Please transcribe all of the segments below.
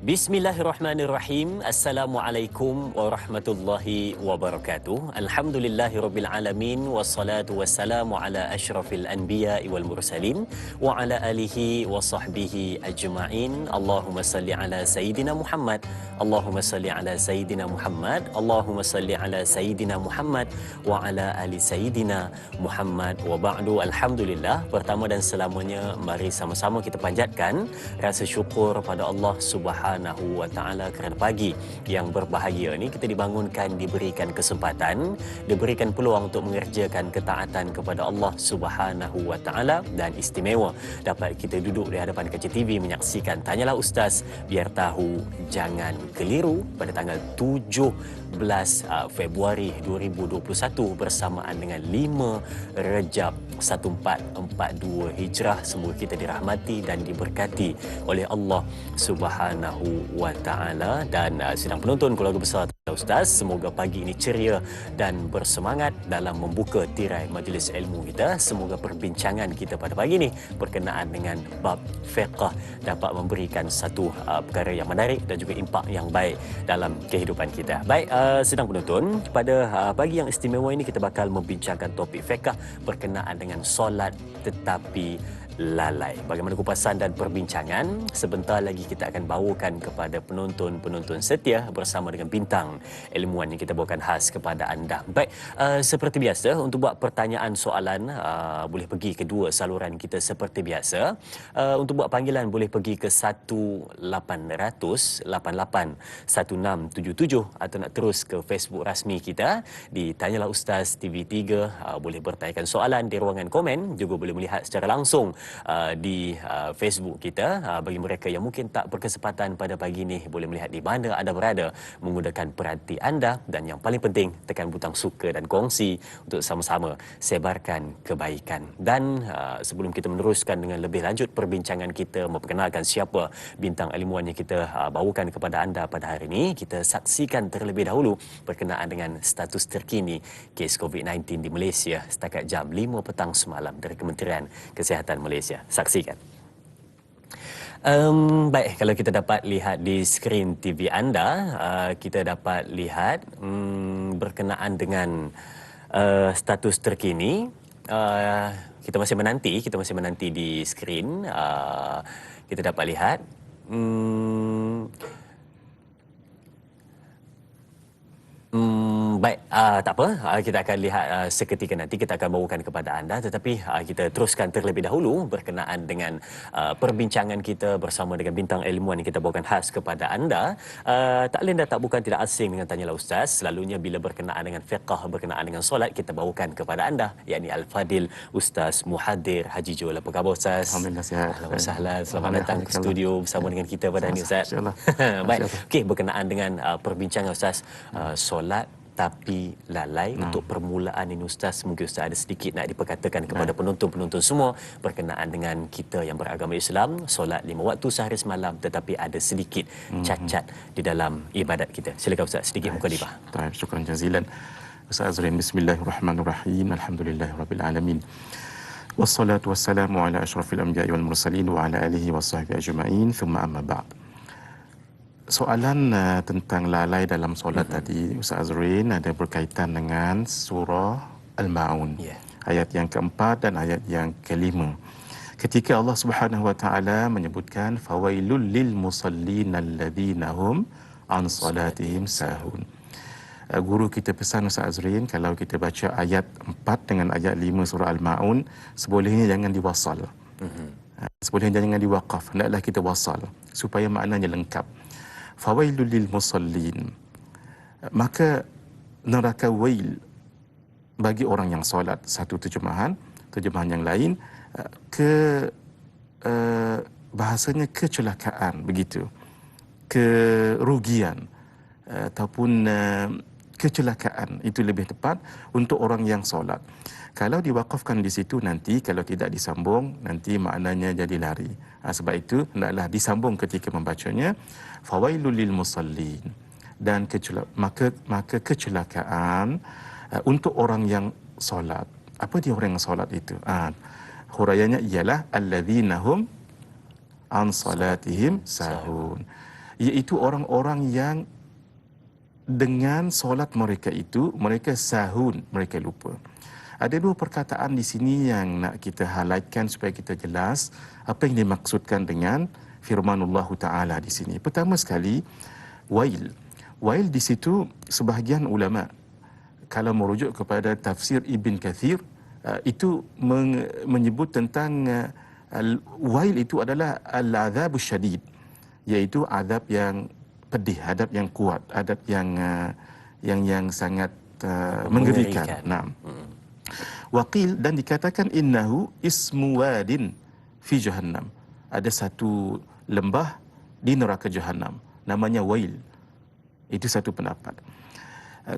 Bismillahirrahmanirrahim. Assalamualaikum warahmatullahi wabarakatuh. Alhamdulillahirabbil alamin wassalatu wassalamu ala asyrafil anbiya'i wal mursalin wa ala alihi wa sahbihi ajma'in. Allahumma salli ala sayidina Muhammad. Allahumma salli ala sayidina Muhammad. Allahumma salli ala sayidina Muhammad wa ala ali sayidina Muhammad wa ba'du. Alhamdulillah, pertama dan selamanya mari sama-sama kita panjatkan rasa syukur pada Allah Subhanahu wa ta'ala kerana pagi yang berbahagia ni kita dibangunkan, diberikan kesempatan, diberikan peluang untuk mengerjakan ketaatan kepada Allah Subhanahu wa ta'ala, dan istimewa dapat kita duduk di hadapan kaca TV menyaksikan Tanyalah Ustaz Biar Tahu Jangan Keliru pada tanggal 17 Februari 2021 bersamaan dengan 5 Rejab 1442 Hijrah. Semoga kita dirahmati dan diberkati oleh Allah Subhanahu wa ta'ala. Dan sidang penonton keluarga besar Ustaz, semoga pagi ini ceria dan bersemangat dalam membuka tirai majlis ilmu kita. Semoga perbincangan kita pada pagi ini berkenaan dengan bab fiqh dapat memberikan satu perkara yang menarik dan juga impak yang baik dalam kehidupan kita. Baik, sidang penonton, pada pagi yang istimewa ini kita bakal membincangkan topik fiqh berkenaan dengan solat tetapi lalai. Bagaimana kupasan dan perbincangan? Sebentar lagi kita akan bawakan kepada penonton-penonton setia bersama dengan bintang ilmuwan yang kita bawakan khas kepada anda. Baik, seperti biasa, untuk buat pertanyaan soalan boleh pergi ke dua saluran kita seperti biasa. Untuk buat panggilan boleh pergi ke 1800 88 1677 atau nak terus ke Facebook rasmi kita di Tanyalah Ustaz TV3. Boleh bertanyakan soalan di ruangan komen, juga boleh melihat secara langsung di Facebook kita. Bagi mereka yang mungkin tak berkesempatan pada pagi ini, boleh melihat di mana anda berada menggunakan peranti anda, dan yang paling penting tekan butang suka dan kongsi untuk sama-sama sebarkan kebaikan. Dan sebelum kita meneruskan dengan lebih lanjut perbincangan kita, memperkenalkan siapa bintang ilmuwan yang kita bawakan kepada anda pada hari ini, kita saksikan terlebih dahulu berkenaan dengan status terkini kes COVID-19 di Malaysia setakat jam 5 petang semalam dari Kementerian Kesihatan Malaysia. Saksikan. Baik, kalau kita dapat lihat di skrin TV anda, kita dapat lihat berkenaan dengan status terkini. Kita masih menanti di skrin. Kita dapat lihat baik, tak apa, kita akan lihat seketika nanti, kita akan bawakan kepada anda, tetapi kita teruskan terlebih dahulu berkenaan dengan perbincangan kita bersama dengan bintang ilmuwan yang kita bawakan khas kepada anda. Tak lain dan tak bukan, tidak asing dengan Tanyalah Ustaz. Selalunya bila berkenaan dengan fiqh, berkenaan dengan solat, kita bawakan kepada anda, yakni Al-Fadil Ustaz Muhadir Haji Jol. Apa khabar Ustaz? Alhamdulillah sihat. Ahlan wa sahlan. Selamat datang ke studio bersama dengan kita pada hari ini Ustaz. Baik, okey, berkenaan dengan perbincangan Ustaz, solat tapi lalai. Untuk permulaan ini Ustaz, mungkin Ustaz ada sedikit nak diperkatakan kepada penonton-penonton semua berkenaan dengan kita yang beragama Islam, solat 5 waktu sehari semalam, tetapi ada sedikit cacat di dalam ibadat kita. Silakan Ustaz, sedikit mukadimah. Baik, syukran jazilan Ustaz Azrin. Bismillahirrahmanirrahim. Alhamdulillahirabbil alamin. Wassalatu wassalamu ala asyrafil anbiya'i wal mursalin wa ala alihi wasahbihi ajma'in. Thumma amma ba'd. Soalan tentang lalai dalam solat tadi Ustaz Azrin ada berkaitan dengan surah Al-Ma'un, ayat yang keempat dan ayat yang kelima. Ketika Allah Subhanahu wa taala menyebutkan fawailul lil musallin alladzina hum an salatihim sahun. Guru kita pesan Ustaz Azrin, kalau kita baca ayat 4 dengan ayat 5 surah Al-Ma'un, sebolehnya jangan diwasal. Sebolehnya jangan diwaqaf, hendaklah kita wasal supaya maknanya lengkap. Fawailul lil musallin, maka neraka wail bagi orang yang solat. Satu terjemahan yang lain bahasanya kecelakaan, begitu, kerugian ataupun kecelakaan, itu lebih tepat untuk orang yang solat. Kalau diwakafkan di situ, nanti kalau tidak disambung, nanti maknanya jadi lari. Sebab itu hendaklah disambung ketika membacanya. Fawailul lil musallin, dan maka kecelakaan untuk orang yang solat. Apa dia orang yang solat itu? Huraiannya ialah alladzina hum an salatihim sahun, iaitu orang-orang yang dengan solat mereka itu, mereka sahun, mereka lupa. Ada dua perkataan di sini yang nak kita highlightkan supaya kita jelas apa yang dimaksudkan dengan firmanullah Ta'ala di sini. Pertama sekali, wail. Wail di situ sebahagian ulama, kalau merujuk kepada tafsir Ibn Kathir, itu menyebut tentang wail itu adalah al-azabus syadid, iaitu azab yang pedih, adab yang kuat, adab yang sangat mengerikan. Nah, waqil, dan dikatakan innahu ismu wadin fi jahannam. Ada satu lembah di neraka Jahannam namanya Wail. Itu satu pendapat.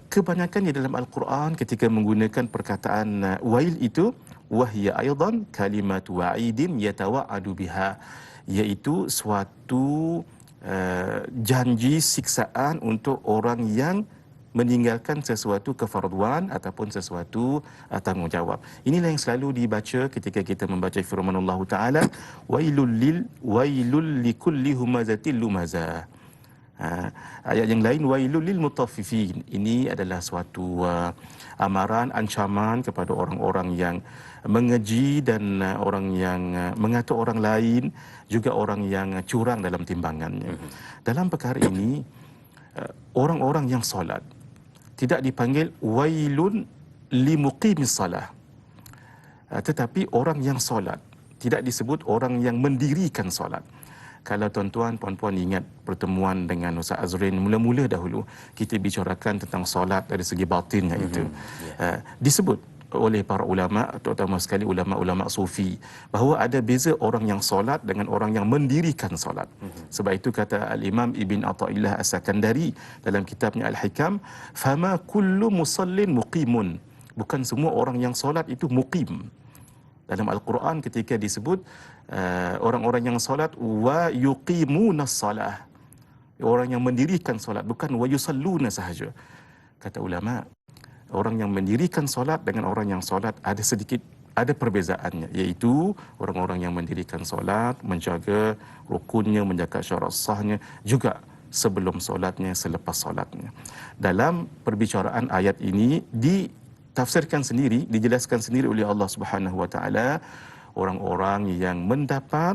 Kebanyakan di dalam Al-Quran ketika menggunakan perkataan Wail itu, wahya aidan kalimat wa'idin yatawa'adu biha, iaitu suatu janji siksaan untuk orang yang meninggalkan sesuatu kefarduan ataupun sesuatu tanggungjawab. Inilah yang selalu dibaca ketika kita membaca firman Allah Ta'ala, wailul likulli humazatil lumazah. Ayat yang lain, wailul lil mutaffifin. Ini adalah suatu amaran, ancaman kepada orang-orang yang mengeji dan orang yang mengatur orang lain, juga orang yang curang dalam timbangannya. Dalam perkara ini, orang-orang yang solat tidak dipanggil wailun limuqimis salah, tetapi orang yang solat, tidak disebut orang yang mendirikan solat. Kalau tuan-tuan, puan-puan ingat pertemuan dengan Ustaz Azrin mula-mula dahulu, kita bicarakan tentang solat dari segi batinnya itu. Disebut oleh para ulama, terutama sekali ulama-ulama sufi, bahawa ada beza orang yang solat dengan orang yang mendirikan solat. Sebab itu kata Al-Imam Ibn Athaillah As-Sakandari dalam kitabnya Al-Hikam, fama kullu musallin muqimun. Bukan semua orang yang solat itu muqim. Dalam Al-Quran ketika disebut orang-orang yang solat wa yuqimunas salah, orang yang mendirikan solat, bukan wa yusalluna sahaja. Kata ulama, orang yang mendirikan solat dengan orang yang solat ada perbezaannya, iaitu orang-orang yang mendirikan solat menjaga rukunnya, menjaga syarat sahnya, juga sebelum solatnya, selepas solatnya. Dalam perbicaraan ayat ini ditafsirkan sendiri, dijelaskan sendiri oleh Allah Subhanahu wa taala, orang-orang yang mendapat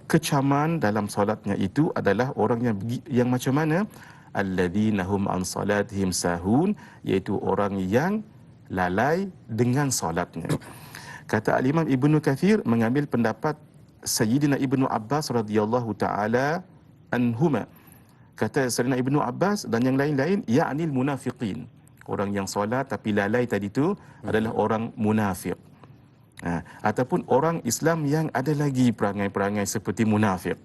kecaman dalam solatnya itu adalah orang yang macam mana? Alladzina hum an salatihim sahun, iaitu orang yang lalai dengan solatnya. Kata Al-Imam Ibnu Kathir mengambil pendapat Sayyidina Ibnu Abbas radhiyallahu taala anhuma. Kata Sayyidina Ibnu Abbas dan yang lain-lain, ya'nil munafiqin. Orang yang solat tapi lalai tadi itu adalah orang munafik. Ataupun orang Islam yang ada lagi perangai-perangai seperti munafik.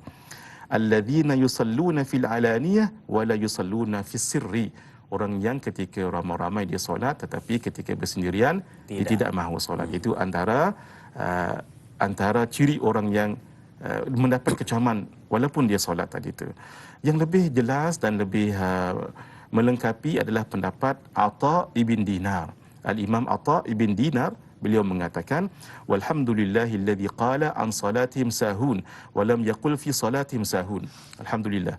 Alladzina yusalluna fil alaniyah wa la yusalluna fis sirri. Orang yang ketika ramai-ramai dia solat tetapi ketika bersendirian dia tidak mahu solat. Itu antara ciri orang yang mendapat kecaman walaupun dia solat tadi itu. Yang lebih jelas dan lebih melengkapi adalah pendapat Atha ibn Dinar. Al-Imam Atha ibn Dinar, beliau mengatakan, walhamdulillahilladzi qala an salatihim sahun wa lam yaqul fi salatihim sahun. Alhamdulillah.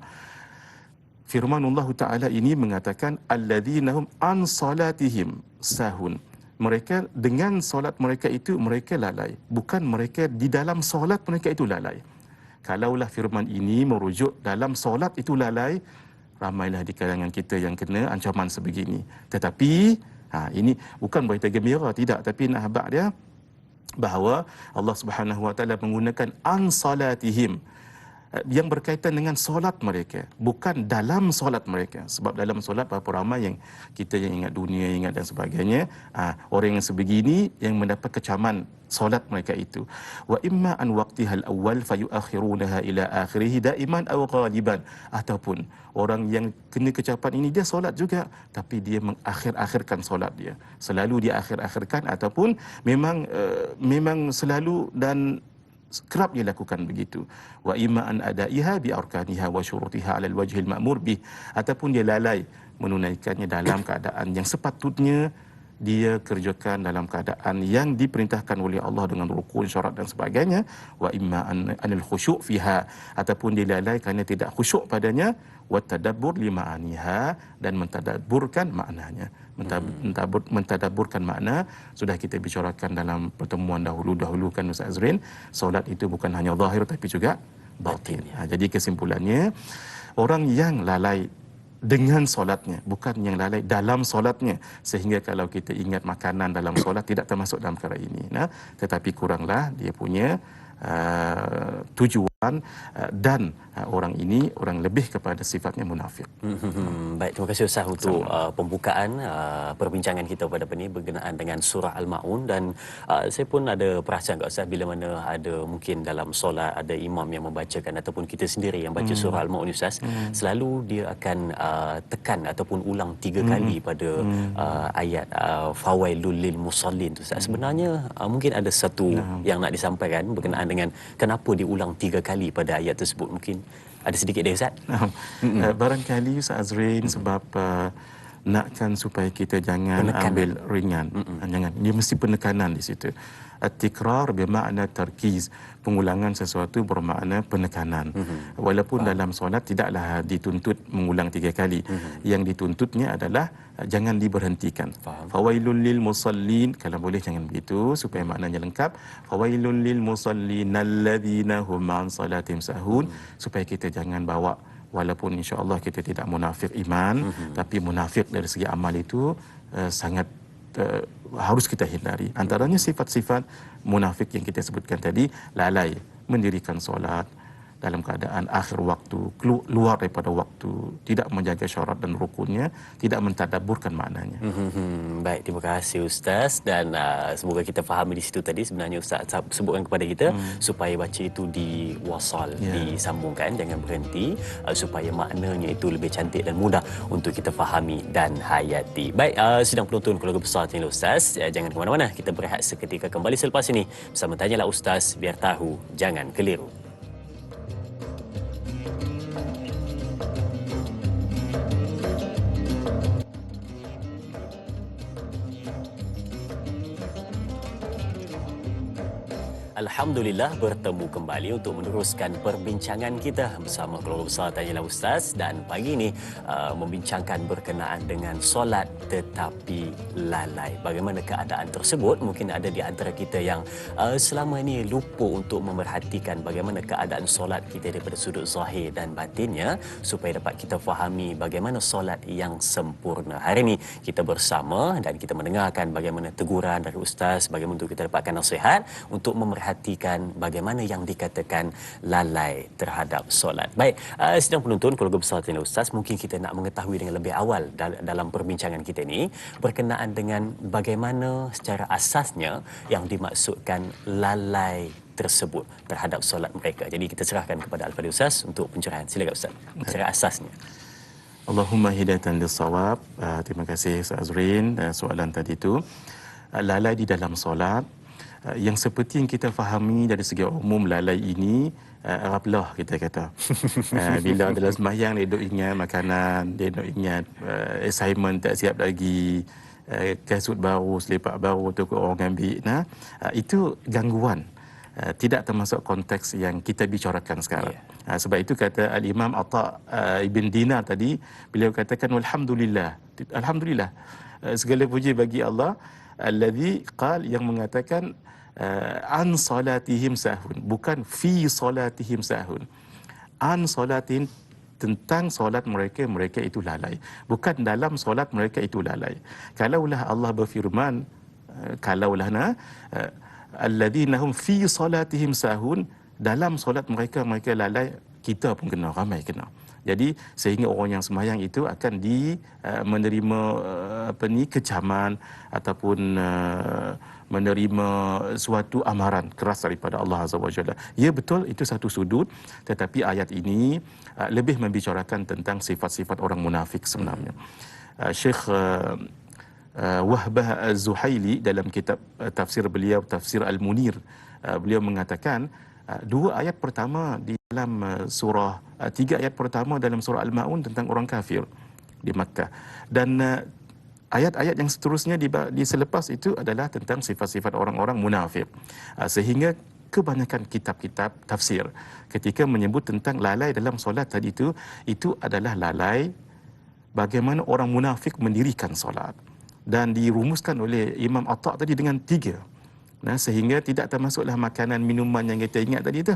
Firmanullah Ta'ala ini mengatakan alladzina hum an salatihim sahun. Mereka dengan solat mereka itu mereka lalai, bukan mereka di dalam solat mereka itu lalai. Kalaulah firman ini merujuk dalam solat itu lalai, ramailah di kalangan kita yang kena ancaman sebegini. Tetapi ini bukan berita gembira, tidak, tapi nak habaq dia bahawa Allah Subhanahu wa taala menggunakan an salatihim yang berkaitan dengan solat mereka, bukan dalam solat mereka. Sebab dalam solat berapa ramai yang kita yang ingat dunia, ingat dan sebagainya. Orang yang sebegini yang mendapat kecaman solat mereka itu. Wa imma an waqtihal awwal fayuakhirunaha ila akhirih daiman aw ghaliban. Ataupun orang yang kena kecapan ini dia solat juga tapi dia mengakhir-akhirkan solat dia. Selalu dia akhir-akhirkan ataupun memang selalu dan kerap dia lakukan begitu. Wa imma an adaiha bi arkaniha wa syurutiha 'ala al-wajhil ma'mur bih, ataupun dia lalai menunaikannya dalam keadaan yang sepatutnya dia kerjakan dalam keadaan yang diperintahkan oleh Allah dengan rukun, syarat dan sebagainya, wa imma anil khusyuk fiha, ataupun dia lalai kerana tidak khusyuk padanya, wa tadabbur li ma'aniha, dan mentadabburkan maknanya. Mentadabburkan makna sudah kita bicarakan dalam pertemuan dahulu kan Ustaz Azrin, solat itu bukan hanya zahir tapi juga batin. Jadi kesimpulannya, orang yang lalai dengan solatnya, bukan yang lalai dalam solatnya, sehingga kalau kita ingat makanan dalam solat tidak termasuk dalam perkara ini. Tetapi kuranglah dia punya tujuan, dan orang ini orang lebih kepada sifatnya munafik. Baik, terima kasih Ustaz untuk pembukaan perbincangan kita pada hari ini berkenaan dengan surah Al-Maun. Dan saya pun ada perasan kat Ustaz, bila mana ada mungkin dalam solat ada imam yang membacakan ataupun kita sendiri yang baca surah Al-Maun Ustaz, selalu dia akan tekan ataupun ulang 3 kali pada ayat fawailul lil musallin tu Ustaz. Sebenarnya mungkin ada satu yang nak disampaikan berkenaan dengan kenapa diulang 3 kali pada ayat tersebut. Mungkin ada sedikit dia Ustaz. Barangkali Ustaz Azrin sebab nakkan supaya kita jangan ambil ringan. Jangan, dia mesti penekanan di situ. At-tikrar bermakna tarkiz, pengulangan sesuatu bermakna penekanan. Walaupun dalam solat tidaklah dituntut mengulang 3 kali. Yang dituntutnya adalah jangan diberhentikan. Fawailul lil musallin, kalau boleh jangan begitu supaya maknanya lengkap. Fawailul lil musallin alladzina hum an salatihim sahun, supaya kita jangan bawa, walaupun insya-Allah kita tidak munafik iman, tapi munafik dari segi amal itu sangat harus kita hindari. Antaranya sifat-sifat munafik yang kita sebutkan tadi, lalai mendirikan solat dalam keadaan akhir waktu, luar daripada waktu, tidak menjaga syarat dan rukunnya, tidak mentadabburkan maknanya. Baik, terima kasih Ustaz, dan semoga kita fahami di situ tadi sebenarnya Ustaz sebutkan kepada kita supaya baca itu diwasal, disambungkan, jangan berhenti, supaya maknanya itu lebih cantik dan mudah untuk kita fahami dan hayati. Baik, sidang penonton keluarga besar channel Ustaz, jangan ke mana-mana, kita berehat seketika kembali selepas ini bersama Tanyalah Ustaz, biar tahu jangan keliru. Alhamdulillah bertemu kembali untuk meneruskan perbincangan kita bersama keluarga besar Tanyalah Ustaz, dan pagi ini membincangkan berkenaan dengan solat tetapi lalai. Bagaimana keadaan tersebut? Mungkin ada di antara kita yang selama ini lupa untuk memerhatikan bagaimana keadaan solat kita daripada sudut zahir dan batinnya, supaya dapat kita fahami bagaimana solat yang sempurna. Hari ini kita bersama dan kita mendengarkan bagaimana teguran dari Ustaz, bagaimana untuk kita dapatkan nasihat untuk memerhatikan bagaimana yang dikatakan lalai terhadap solat. Baik, sidang penonton keluarga besar Tanyalah Ustaz, mungkin kita nak mengetahui dengan lebih awal dalam perbincangan kita ini berkenaan dengan bagaimana secara asasnya yang dimaksudkan lalai tersebut terhadap solat mereka. Jadi kita serahkan kepada Al-Fadhil Ustaz untuk pencerahan. Silakan Ustaz, secara asasnya. Allahumma hidayatan lis-shawab. Terima kasih Ustaz Azrin. Soalan tadi itu, lalai di dalam solat, yang seperti yang kita fahami dari segi umum, lalai ini rablah kita kata. Bila dalam sembahyang dia duk ingat makanan, dia duk ingat assignment tak siap lagi, kasut baru, selepak baru tu orang ambil. Itu gangguan. Tidak termasuk konteks yang kita bicarakan sekarang. Sebab itu kata Al-Imam Atha Ibn Dinar tadi, beliau katakan walhamdulillah. Alhamdulillah, segala puji bagi Allah alladzi qal, yang mengatakan an salatihim sahun, bukan fi salatihim sahun. An salatin, tentang solat mereka, mereka itu lalai, bukan dalam solat mereka itu lalai. Kalaulah Allah berfirman, alladzina hum fi salatihim sahun, dalam solat mereka mereka lalai, kita pun kena, ramai kena. Jadi sehingga orang yang sembahyang itu akan menerima kecaman ataupun menerima suatu amaran keras daripada Allah Azza wa Jalla. Ya betul, itu satu sudut, tetapi ayat ini lebih membicarakan tentang sifat-sifat orang munafik sebenarnya. Syekh Wahbah Az-Zuhaili dalam kitab tafsir beliau, Tafsir Al-Munir, beliau mengatakan dua ayat pertama di dalam surah, tiga ayat pertama dalam surah Al-Maun tentang orang kafir di Makkah, dan ayat-ayat yang seterusnya di selepas itu adalah tentang sifat-sifat orang-orang munafik. Sehingga kebanyakan kitab-kitab tafsir ketika menyebut tentang lalai dalam solat tadi itu adalah lalai bagaimana orang munafik mendirikan solat. Dan dirumuskan oleh Imam Atta' tadi dengan 3. Nah, sehingga tidak termasuklah makanan, minuman yang kita ingat tadi itu.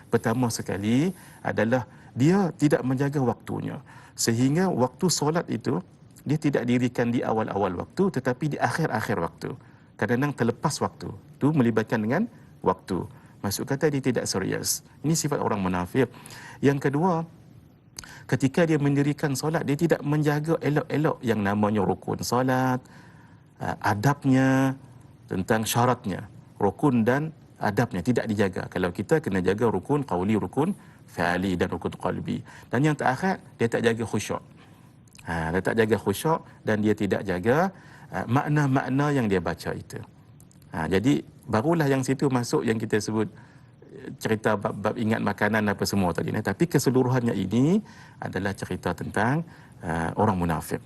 Pertama sekali adalah dia tidak menjaga waktunya. Sehingga waktu solat itu, dia tidak dirikan di awal-awal waktu tetapi di akhir-akhir waktu. Kadang-kadang terlepas waktu. Itu melibatkan dengan waktu. Maksud kata dia tidak serius. Ini sifat orang munafik. Yang kedua, ketika dia mendirikan solat, dia tidak menjaga elok-elok yang namanya rukun solat, adabnya, tentang syaratnya. Rukun dan adabnya tidak dijaga. Kalau kita kena jaga rukun qauli, rukun fi'ali dan rukun qalbi. Dan yang terakhir, dia tak jaga khusyuk. Dia tak jaga khusyuk dan dia tidak jaga makna-makna yang dia baca itu. Jadi barulah yang situ masuk yang kita sebut cerita bab ingat makanan apa semua tadi. Tapi keseluruhannya ini adalah cerita tentang orang munafik.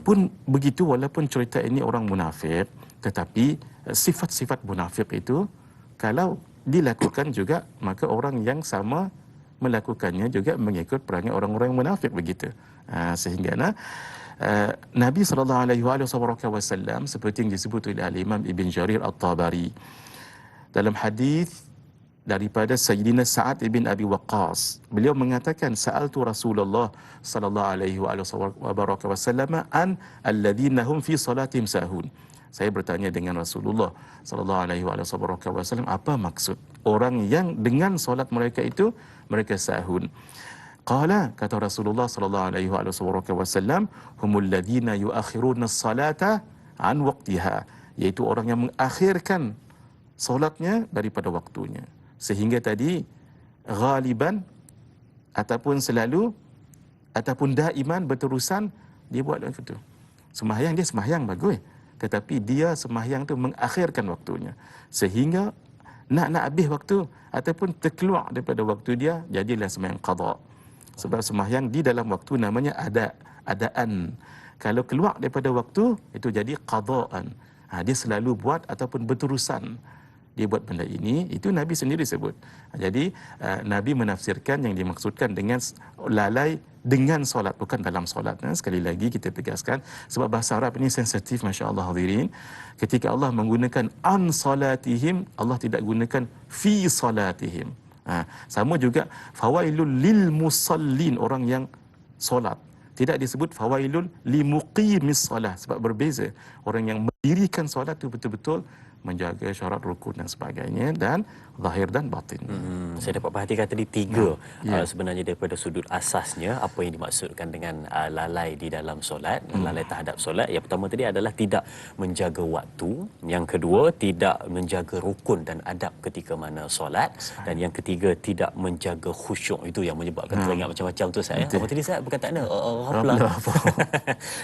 Pun begitu, walaupun cerita ini orang munafik, tetapi sifat-sifat munafik itu kalau dilakukan juga, maka orang yang sama melakukannya juga mengikut perangai orang-orang munafik begitu. Sehingga Nabi SAW seperti yang disebut oleh Al-Imam Ibn Jarir At-Tabari dalam hadis daripada Sayyidina Sa'ad ibn Abi Waqqas, beliau mengatakan, sa'altu Rasulullah sallallahu alaihi wasallam an alladhina hum fi salatihim sahun. Saya bertanya dengan Rasulullah sallallahu alaihi wasallam, apa maksud orang yang dengan solat mereka itu mereka sahun? Qala, kata Rasulullah sallallahu alaihi wasallam, humul ladzina yuakhiruna as-salata an waqtiha, iaitu orang yang mengakhirkan solatnya daripada waktunya. Sehingga tadi ghaliban ataupun selalu ataupun daiman berterusan dia buat itu. Sembahyang dia sembahyang bagus, tetapi dia sembahyang tu mengakhirkan waktunya. Sehingga nak habis waktu ataupun terkeluar daripada waktu dia, jadilah sembahyang qada. Sebab sembahyang di dalam waktu namanya adaan. Kalau keluar daripada waktu, itu jadi qadaan. Dia selalu buat ataupun berterusan dia buat benda ini, itu Nabi sendiri sebut. Jadi Nabi menafsirkan yang dimaksudkan dengan lalai dengan solat, bukan dalam solat. Sekali lagi kita tegaskan, sebab bahasa Arab ini sensitif, masya-Allah hadirin. Ketika Allah menggunakan an salatihim, Allah tidak gunakan fi salatihim. Sama juga fawailul lil musallin, orang yang solat. Tidak disebut fawailul limuqimis solah, sebab berbeza. Orang yang mendirikan solat itu betul-betul menjaga syarat rukun dan sebagainya, dan zahir dan batin. Saya dapat perhatikan tadi 3 sebenarnya daripada sudut asasnya apa yang dimaksudkan dengan lalai di dalam solat, lalai terhadap solat. Yang pertama tadi adalah tidak menjaga waktu, yang kedua tidak menjaga rukun dan adab ketika mana solat, dan yang ketiga tidak menjaga khusyuk. Itu yang menyebabkan teringat macam-macam tu saya. Apa tadi saya perkataan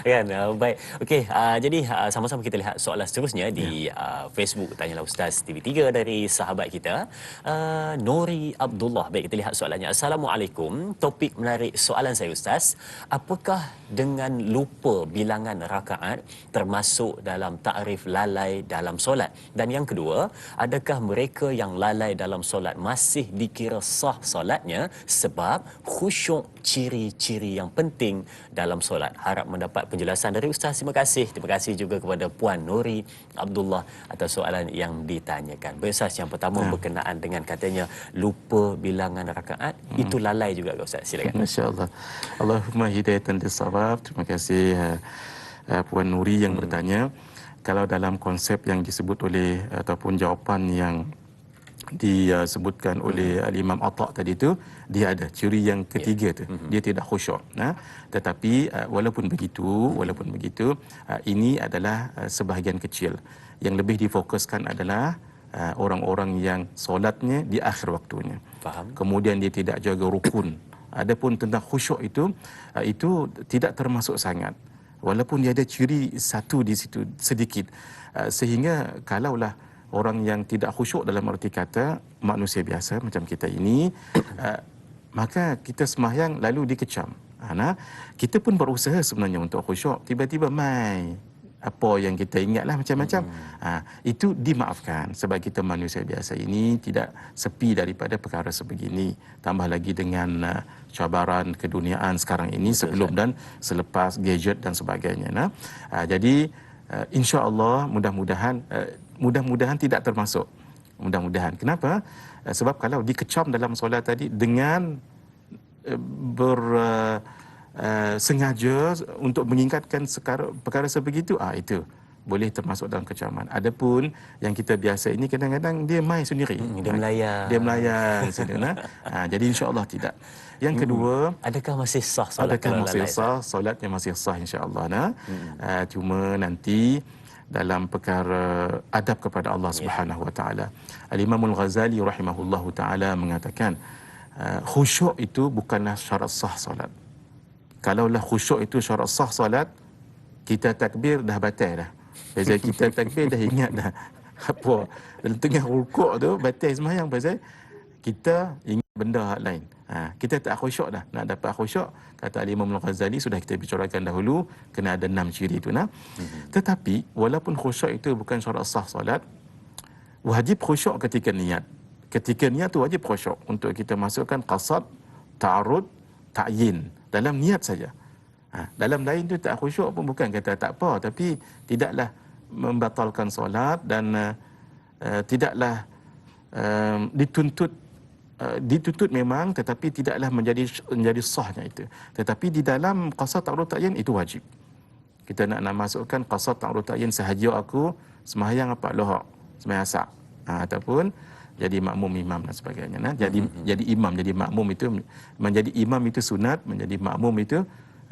kan? Baik. Okey, jadi sama-sama kita lihat soalan seterusnya di Facebook Tanyalah Ustaz TV3 dari sahabat kita Nori Abdullah. Baik, kita lihat soalannya. Assalamualaikum. Topik menarik soalan saya Ustaz. Apakah dengan lupa bilangan rakaat termasuk dalam takrif lalai dalam solat? Dan yang kedua, adakah mereka yang lalai dalam solat masih dikira sah solatnya sebab khusyuk ciri-ciri yang penting dalam solat? Harap mendapat penjelasan dari Ustaz. Terima kasih. Terima kasih juga kepada Puan Nori Abdullah atas soalan yang ditanyakan. Ustaz, yang pertama berkenaan dengan katanya lupa bilangan rakaat, itu lalai juga ke Ustaz? Silakan. Masya-Allah. Allahumma hidayatan lis-shawab. Terima kasih Puan Nuri yang bertanya. Kalau dalam konsep yang disebut oleh ataupun jawapan yang disebutkan oleh Al-Imam Atta' tadi tu, dia ada ciri yang ketiga tu, dia tidak khusyuk. Tetapi walaupun begitu, ini adalah sebahagian kecil. Yang lebih difokuskan adalah orang-orang yang solatnya di akhir waktunya. Faham. Kemudian dia tidak jaga rukun. Adapun tentang khusyuk itu tidak termasuk sangat. Walaupun dia ada ciri satu di situ sedikit. Sehingga kalaulah orang yang tidak khusyuk dalam arti kata manusia biasa macam kita ini, maka kita sembahyang lalu dikecam. Kita pun berusaha sebenarnya untuk khusyuk, tiba-tiba mai apa yang kita ingatlah macam-macam. Itu dimaafkan sebab kita manusia biasa ini tidak sepi daripada perkara sebegini. Tambah lagi dengan cabaran keduniaan sekarang ini. Betul, sebelum dan selepas gadget dan sebagainya. Jadi insya-Allah mudah-mudahan tidak termasuk. Mudah-mudahan. Kenapa? Sebab kalau dikecam dalam solat tadi dengan sengaja untuk mengingatkan perkara sebegitu, itu boleh termasuk dalam kecaman. Adapun yang kita biasa ini kadang-kadang dia main sendiri. Dia melayan jadi insya-Allah tidak. Yang kedua, adakah masih sah solat? Adakah masih sah? Solatnya masih sah insya-Allah. Cuma nanti dalam perkara adab kepada Allah Subhanahu Wa Taala. Al-Imam Al-Ghazali rahimahullahu taala mengatakan khusyuk itu bukanlah syarat sah solat. Kalaulah khusyuk itu syarat sah solat, kita takbir dah batal dah. Pasal kita takbir dah ingat dah apa dalam tengah rukuk tu batal sembahyang pasal kita ingat benda lain. Kita tak khusyuk dah. Nak dapat khusyuk, kata Imam Al-Ghazali, sudah kita bicarakan dahulu, kena ada 6 ciri itu. Tetapi walaupun khusyuk itu bukan syarat sah solat, wajib khusyuk ketika niat. Ketika niat tu wajib khusyuk untuk kita masukkan qasad, ta'arud, ta'yin dalam niat saja. Dalam lain tu tak khusyuk pun bukan kata tak apa, tapi tidaklah membatalkan solat dan tidaklah dituntut memang, tetapi tidaklah menjadi sahnya itu. Tetapi di dalam qasad, ta'arud, ta'yin itu wajib. Kita nak masukkan qasad, ta'arud, ta'yin sahaja aku sembahyang apa lohak, sembahyang asar, ataupun jadi makmum imam dan sebagainya. Jadi imam, jadi makmum itu, menjadi imam itu sunat, menjadi makmum itu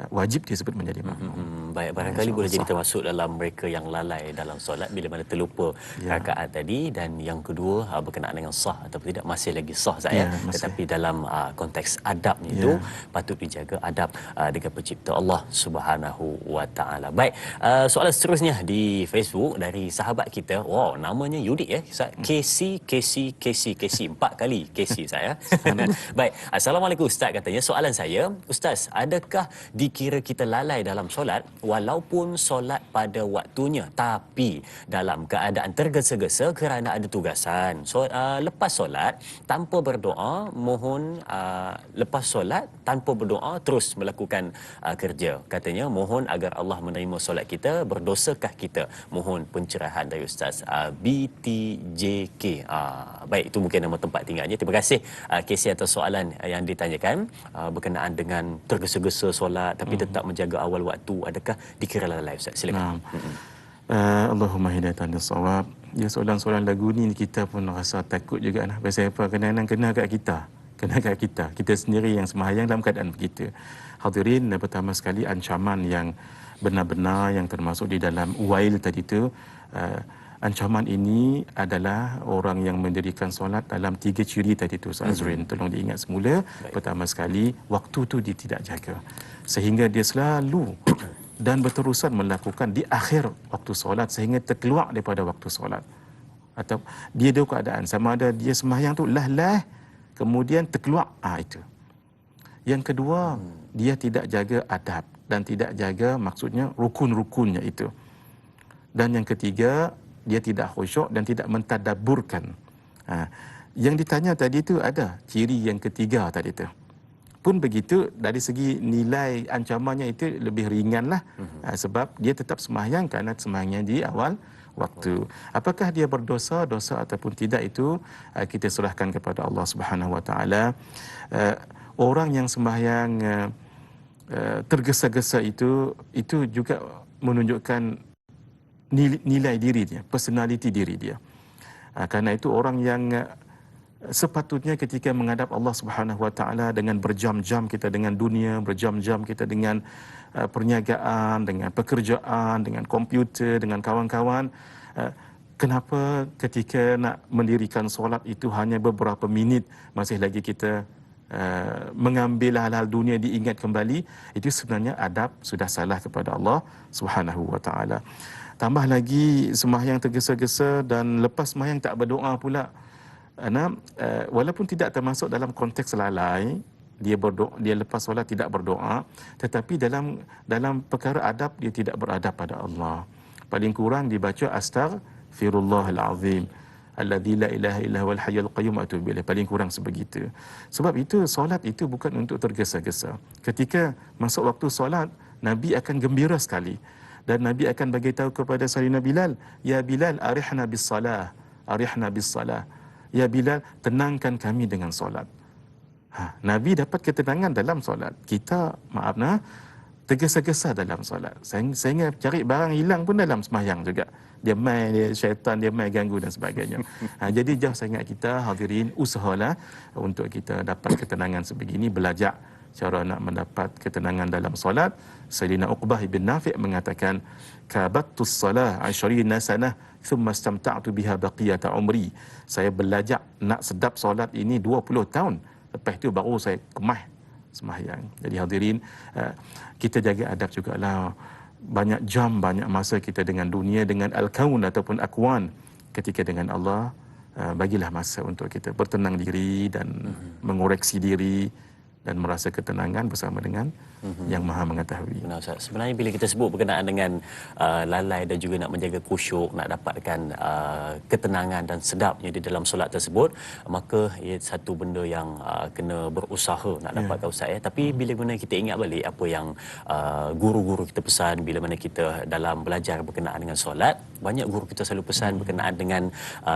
wajib disebut menjadi makmum. Baik, barangkali boleh jadi termasuk dalam mereka yang lalai dalam solat bila mana terlupa rakaat tadi. Dan yang kedua, berkenaan dengan sah atau tidak, masih lagi sah saya, tetapi dalam konteks adabnya itu patut dijaga adab dengan pencipta Allah Subhanahu Wa Taala. Baik, soalan seterusnya di Facebook dari sahabat kita. Wow, namanya unik ya. KC 4 kali KC saya. Baik, Assalamualaikum Ustaz, katanya soalan saya, Ustaz, adakah dikira kita lalai dalam solat walaupun solat pada waktunya tapi dalam keadaan tergesa-gesa kerana ada tugasan? Lepas solat tanpa berdoa, mohon lepas solat tanpa berdoa terus melakukan kerja. Katanya mohon agar Allah menerima solat kita, berdosakah kita? Mohon pencerahan dari Ustaz. BTJK. Baik, itu mungkin nama tempat tinggalnya. Terima kasih Casey atas soalan yang ditanyakan berkenaan dengan tergesa-gesa solat tapi tetap menjaga awal waktu. Adakah dikira lalai, Ustaz? Silakan. Allahumma hidayatan lis-shawab. Ya, soalan-soalan lagu ni kita pun rasa takut juga nah. Pasal apa? Kadang-kadang kena kat kita. Kita sendiri yang sembahyang dalam keadaan begitu. Hadirin, pertama sekali ancaman yang benar-benar yang termasuk di dalam wail tadi tu, ancaman ini adalah orang yang mendirikan solat dalam 3 ciri tadi tu, Ustaz Azrin. Tolong diingat semula. Pertama sekali, waktu tu dia tidak jaga, sehingga dia selalu dan berterusan melakukan di akhir waktu solat sehingga terkeluar daripada waktu solat. Atau dia ada keadaan sama ada dia sembahyang tu lah kemudian terkeluar, itu. Yang kedua, dia tidak jaga adab dan tidak jaga, maksudnya rukun-rukunnya itu. Dan yang ketiga, dia tidak khusyuk dan tidak mentadabburkan. Yang ditanya tadi itu ada ciri yang ketiga tadi itu. Pun begitu, dari segi nilai ancamannya itu lebih ringanlah, sebab dia tetap sembahyang kerana sembahyangnya di awal waktu. Apakah dia dosa ataupun tidak, itu kita serahkan kepada Allah Subhanahu Wa Taala. Orang yang sembahyang tergesa-gesa itu juga menunjukkan nilai diri dia, personality diri dia. Karena itu orang yang sepatutnya ketika menghadap Allah Subhanahu Wa Taala dengan berjam-jam kita dengan dunia, berjam-jam kita dengan perniagaan, dengan pekerjaan, dengan komputer, dengan kawan-kawan, kenapa ketika nak mendirikan solat itu hanya beberapa minit masih lagi kita mengambil hal-hal dunia diingat kembali? Itu sebenarnya adab sudah salah kepada Allah Subhanahu Wa Taala. Tambah lagi sembahyang tergesa-gesa dan lepas sembahyang tak berdoa pula. Walaupun tidak termasuk dalam konteks lalai, dia lepas solat tidak berdoa, tetapi dalam perkara adab dia tidak beradab pada Allah. paling kurang dibaca astaghfirullahal azim alladzi la ilaha illa huwal hayyul qayyum wa atubu ilaih, paling kurang sebegitu. Sebab itu solat itu bukan untuk tergesa-gesa. Ketika masuk waktu solat, Nabi akan gembira sekali dan Nabi akan bagi tahu kepada Sayyidina Bilal, ya Bilal arihna bis salah, arihna bis salah. Ya Bilal, tenangkan kami dengan solat. Nabi dapat ketenangan dalam solat. Kita maaf tergesa-gesa dalam solat. Sehingga cari barang hilang pun dalam sembahyang juga. Dia syaitan dia mai ganggu dan sebagainya. Jadi jauh sangat kita hadirin usahalah untuk kita dapat ketenangan sebegini, belajar cara nak mendapat ketenangan dalam solat. Sayyidina Uqbah bin Nafi' mengatakan, kabattus salah 20 sanah thumma istamta'tu biha baqiyata umri. Saya belajar nak sedap solat ini 20 tahun. Lepas itu baru saya kemah sembahyang. Jadi hadirin, kita jaga adab jugalah. Banyak jam, banyak masa kita dengan dunia, dengan al-kaun ataupun akwan. Ketika dengan Allah, bagilah masa untuk kita bertenang diri dan mengoreksi diri dan merasa ketenangan bersama dengan yang Maha mengetahui. Benar, Ustaz. Sebenarnya bila kita sebut berkenaan dengan lalai dan juga nak menjaga khusyuk, nak dapatkan ketenangan dan sedapnya di dalam solat tersebut, maka ia satu benda yang kena berusaha nak dapatkan, Ustaz. Tapi bila mana kita ingat balik apa yang guru-guru kita pesan bila mana kita dalam belajar berkenaan dengan solat, banyak guru kita selalu pesan berkenaan dengan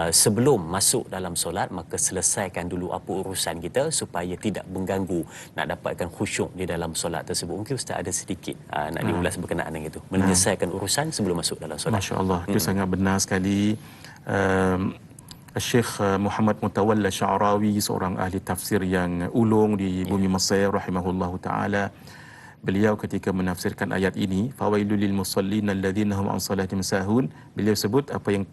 sebelum masuk dalam solat, maka selesaikan dulu apa urusan kita supaya tidak mengganggu nak dapatkan khusyuk di dalam solat tersebut. Mungkin Ustaz ada sedikit nak diulas berkenaan dengan itu, menyelesaikan urusan sebelum masuk dalam solat. Masya-Allah, itu sangat benar sekali. Syekh Muhammad Mutawalla Sya'rawi, seorang ahli tafsir yang ulung di bumi Mesir rahimahullahu taala, beliau ketika menafsirkan ayat ini, fawailul lil musallin alladhina hum an salatihim sahun, beliau sebut apa yang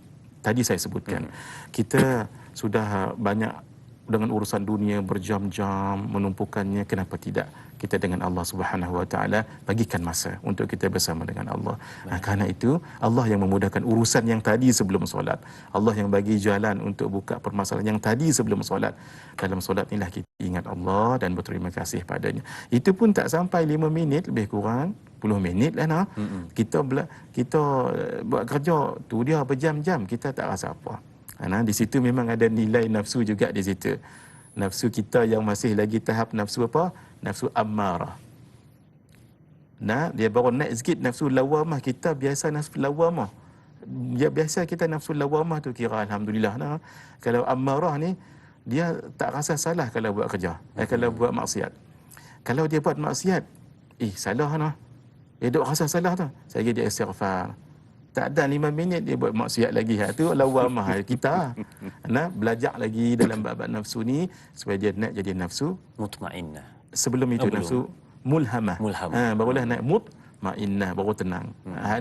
tadi saya sebutkan. Kita sudah banyak dengan urusan dunia berjam-jam menumpukannya, kenapa tidak kita dengan Allah Subhanahu Wa Taala bagikan masa untuk kita bersama dengan Allah. Kerana itu Allah yang memudahkan urusan yang tadi sebelum solat. Allah yang bagi jalan untuk buka permasalahan yang tadi sebelum solat. Dalam solat inilah kita ingat Allah dan berterima kasih padanya. Itu pun tak sampai 5 minit, lebih kurang 10 minit lah kita buat kerja tu dia berjam-jam, kita tak rasa apa. Di situ memang ada nilai nafsu juga di situ. Nafsu kita yang masih lagi tahap nafsu apa? Nafsu ammarah. Dia baru naik sikit nafsu lawamah. Kita biasa nafsu lawamah. Ya, biasa kita nafsu lawamah tu kira alhamdulillah. Kalau ammarah ni, dia tak rasa salah kalau buat kerja. Kalau buat maksiat. Kalau dia buat maksiat, salah dia duk rasa salah tu. Saya dia istighfar. Tak ada 5 minit dia buat maksiat lagi. Itu lawamah kita. Belajar lagi dalam bab nafsu ni supaya dia nak jadi nafsu mutmainnah. Sebelum itu nafsu mulhamah. Barulah nak mutmainnah, baru tenang.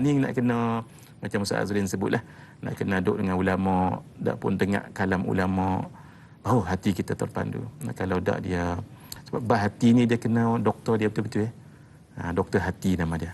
Ni nak kena macam Ustaz Azrin sebutlah, nak kena duduk dengan ulama, dak pun dengar kalam ulama, baru hati kita terpandu. Kalau dak dia, sebab hati ni dia kena doktor dia betul-betul doktor hati nama dia.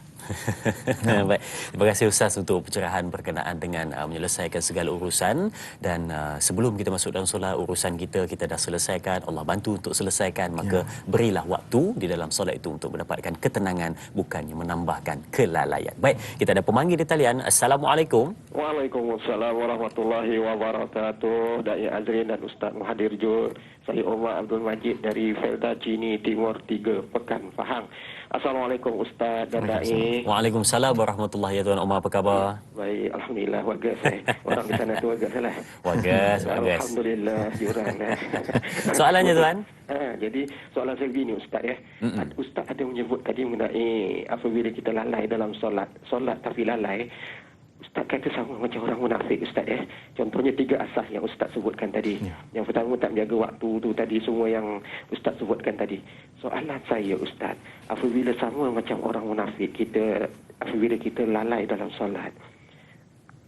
Baik, terima kasih Ustaz untuk pencerahan berkenaan dengan menyelesaikan segala urusan. Dan sebelum kita masuk dalam solat, urusan kita dah selesaikan, Allah bantu untuk selesaikan, maka berilah waktu di dalam solat itu untuk mendapatkan ketenangan, bukannya menambahkan kelalaian. Baik, kita ada pemanggil di talian. Assalamualaikum. Waalaikumsalam warahmatullahi wabarakatuh. Dai Azrin dan Ustaz Muhadir Jul. Saya Omar Abdul Majid dari Felda Cini Timur 3 Pekan Pahang. Assalamualaikum Ustaz dan Dai. Waalaikumsalam warahmatullahi wabarakatuh. Omar, apa khabar? Baik, alhamdulillah, wagas saya. Orang di sana tu wagas lah. Wagas. Alhamdulillah, diorang. Soalannya tuan? Jadi soalan saya begini Ustaz ya. Ustaz ada menyebut tadi mengenai apabila kita lalai dalam solat tapi lalai, Ustaz kata sama macam orang munafik Ustaz ya. Contohnya 3 asas yang Ustaz sebutkan tadi. Yang pertama tak menjaga waktu tu tadi, semua yang Ustaz sebutkan tadi. Soalan saya Ustaz, apabila sama macam orang munafik, apabila kita lalai dalam solat,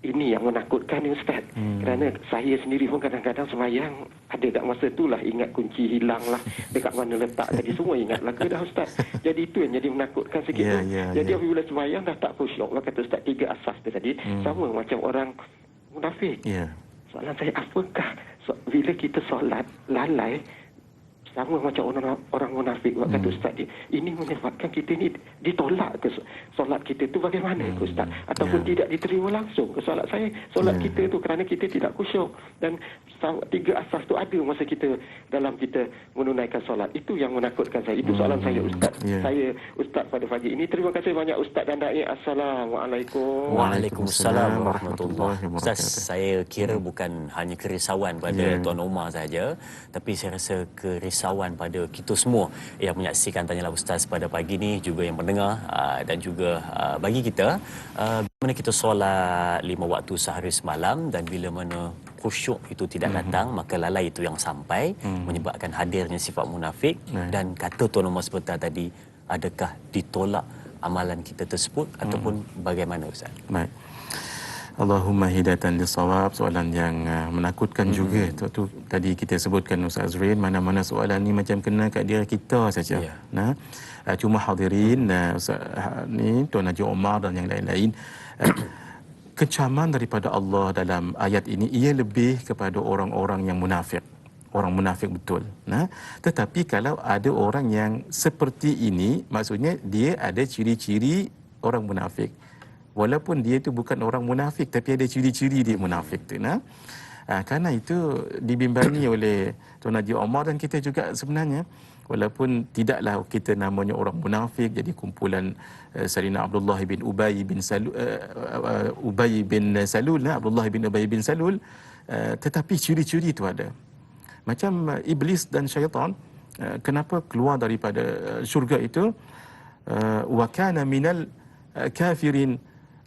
ini yang menakutkan ni Ustaz. Kerana saya sendiri pun kadang-kadang semayang, ada tak masa itulah ingat kunci hilang lah, dekat mana letak tadi, semua ingat lah ke dah Ustaz. Jadi itu yang jadi menakutkan sikit tu. Jadi apabila semayang dah tak khusyuk, kata Ustaz 3 asas tu tadi, sama macam orang munafik. Soalan saya, apakah bila kita solat lalai, sama macam orang munafik. Kata Ustaz, ini menyebabkan kita ni ditolak ke solat kita tu bagaimana ke Ustaz? Ataupun tidak diterima langsung ke solat saya. Solat kita tu kerana kita tidak khusyuk. Dan 3 asas tu ada masa kita dalam kita menunaikan solat. Itu yang menakutkan saya. Itu soalan saya Ustaz. Saya Ustaz pada pagi ini. Terima kasih banyak Ustaz dan Da'i. Assalamualaikum. Waalaikumsalam warahmatullahi wabarakatuh. Ustaz, saya kira bukan hanya kerisauan pada Tuan Omar saja, tapi saya rasa kerisauan pada kita semua yang menyaksikan Tanyalah Ustaz pada pagi ni, juga yang mendengar, dan juga bagi kita bila mana kita solat 5 waktu sehari semalam dan bila mana khusyuk itu tidak datang, maka lalai itu yang sampai menyebabkan hadirnya sifat munafik. Dan kata Tuan Omar sebentar tadi, adakah ditolak amalan kita tersebut ataupun bagaimana Ustaz? Baik. Allahumma hidayatan lis-shawab, soalan yang menakutkan juga. Tu tadi kita sebutkan Ustaz Azrin, mana-mana soalan ni macam kena kat diri kita saja. Nah, cuma hadirin Ustaz ni Tuan Haji Omar dan yang lain-lain, kecaman daripada Allah dalam ayat ini ia lebih kepada orang-orang yang munafik. Orang munafik betul. Nah, tetapi kalau ada orang yang seperti ini, maksudnya dia ada ciri-ciri orang munafik. Walaupun dia itu bukan orang munafik, tapi ada ciri-ciri dia munafik tu. Nah, kerana itu dibimbangi oleh Tuan Haji Omar dan kita juga sebenarnya, walaupun tidaklah kita namanya orang munafik jadi kumpulan Sayyidina Abdullah bin Ubay bin Salul, Abdullah bin Ubay bin Salul, tetapi ciri-ciri itu ada. Macam iblis dan syaitan, kenapa keluar daripada syurga itu? Wa kana minal kafirin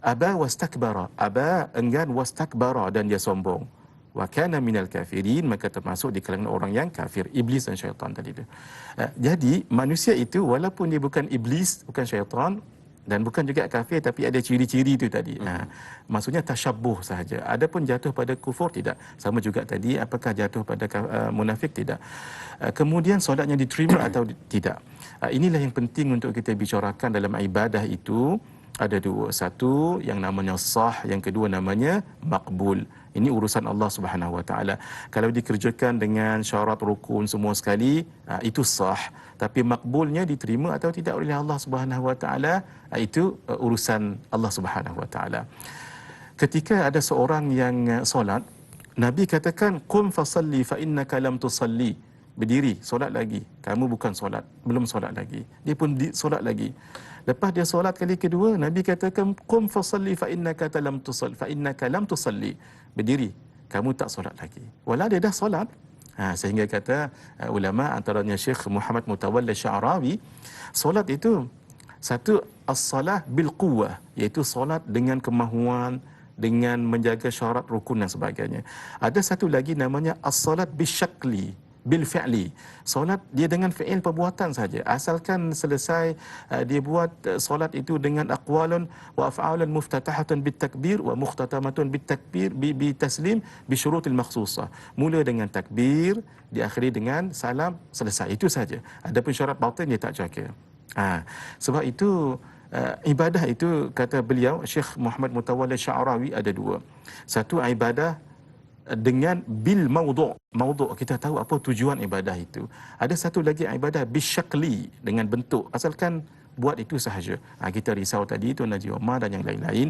aba wastakbara. Aba, enggan, wastakbara, dan dia sombong. Wa kana minal kafirin, maka termasuk di kalangan orang yang kafir, iblis dan syaitan tadi tu. Jadi manusia itu walaupun dia bukan iblis, bukan syaitan dan bukan juga kafir, tapi ada ciri-ciri itu tadi. Maksudnya tasyabbuh sahaja. Adapun jatuh pada kufur tidak. Sama juga tadi, apakah jatuh pada munafik tidak. Kemudian solatnya diterima atau tidak. Inilah yang penting untuk kita bicarakan dalam ibadah itu. Ada dua. Satu yang namanya sah, yang kedua namanya maqbul. Ini urusan Allah Subhanahu Wa Taala. Kalau dikerjakan dengan syarat rukun semua sekali, itu sah. Tapi makbulnya diterima atau tidak oleh Allah Subhanahu Wa Taala, itu urusan Allah Subhanahu Wa Taala. Ketika ada seorang yang solat, Nabi katakan, "Qum fasalli fa innaka lam tusalli." Berdiri, solat lagi. Kamu bukan solat, belum solat lagi. Dia pun solat lagi. Lepas dia solat kali kedua, Nabi katakan, "Qum fasalli fa innaka lam tusalli." Fa innaka lam tusalli. Berdiri, kamu tak solat lagi. Walau dia dah solat. Sehingga kata ulama, antaranya Syekh Muhammad Mutawalli Sya'rawi, solat itu satu as-salah bil quwwah, iaitu solat dengan kemahuan, dengan menjaga syarat rukun dan sebagainya. Ada satu lagi namanya as-salat bisyakli, bil fi'li. Solat dia dengan fi'il, perbuatan saja. Asalkan selesai dia buat solat itu dengan aqwalun wa af'alun muftatahatan bit takbir wa mukhtatamatun bit takbir bi taslim bi syurutil makhsusah. Mula dengan takbir, diakhiri dengan salam, selesai. Itu saja. Adapun syarat batin dia tak jaga. Sebab itu ibadah itu, kata beliau Syekh Muhammad Mutawalli Sya'rawi, ada dua. Satu ibadah dengan bil maudhu'. Maudhu' kita tahu apa tujuan ibadah itu. Ada satu lagi ibadah bisyakli, dengan bentuk. Asalkan buat itu sahaja. Kita risau tadi Tuan Haji Omar dan yang lain-lain.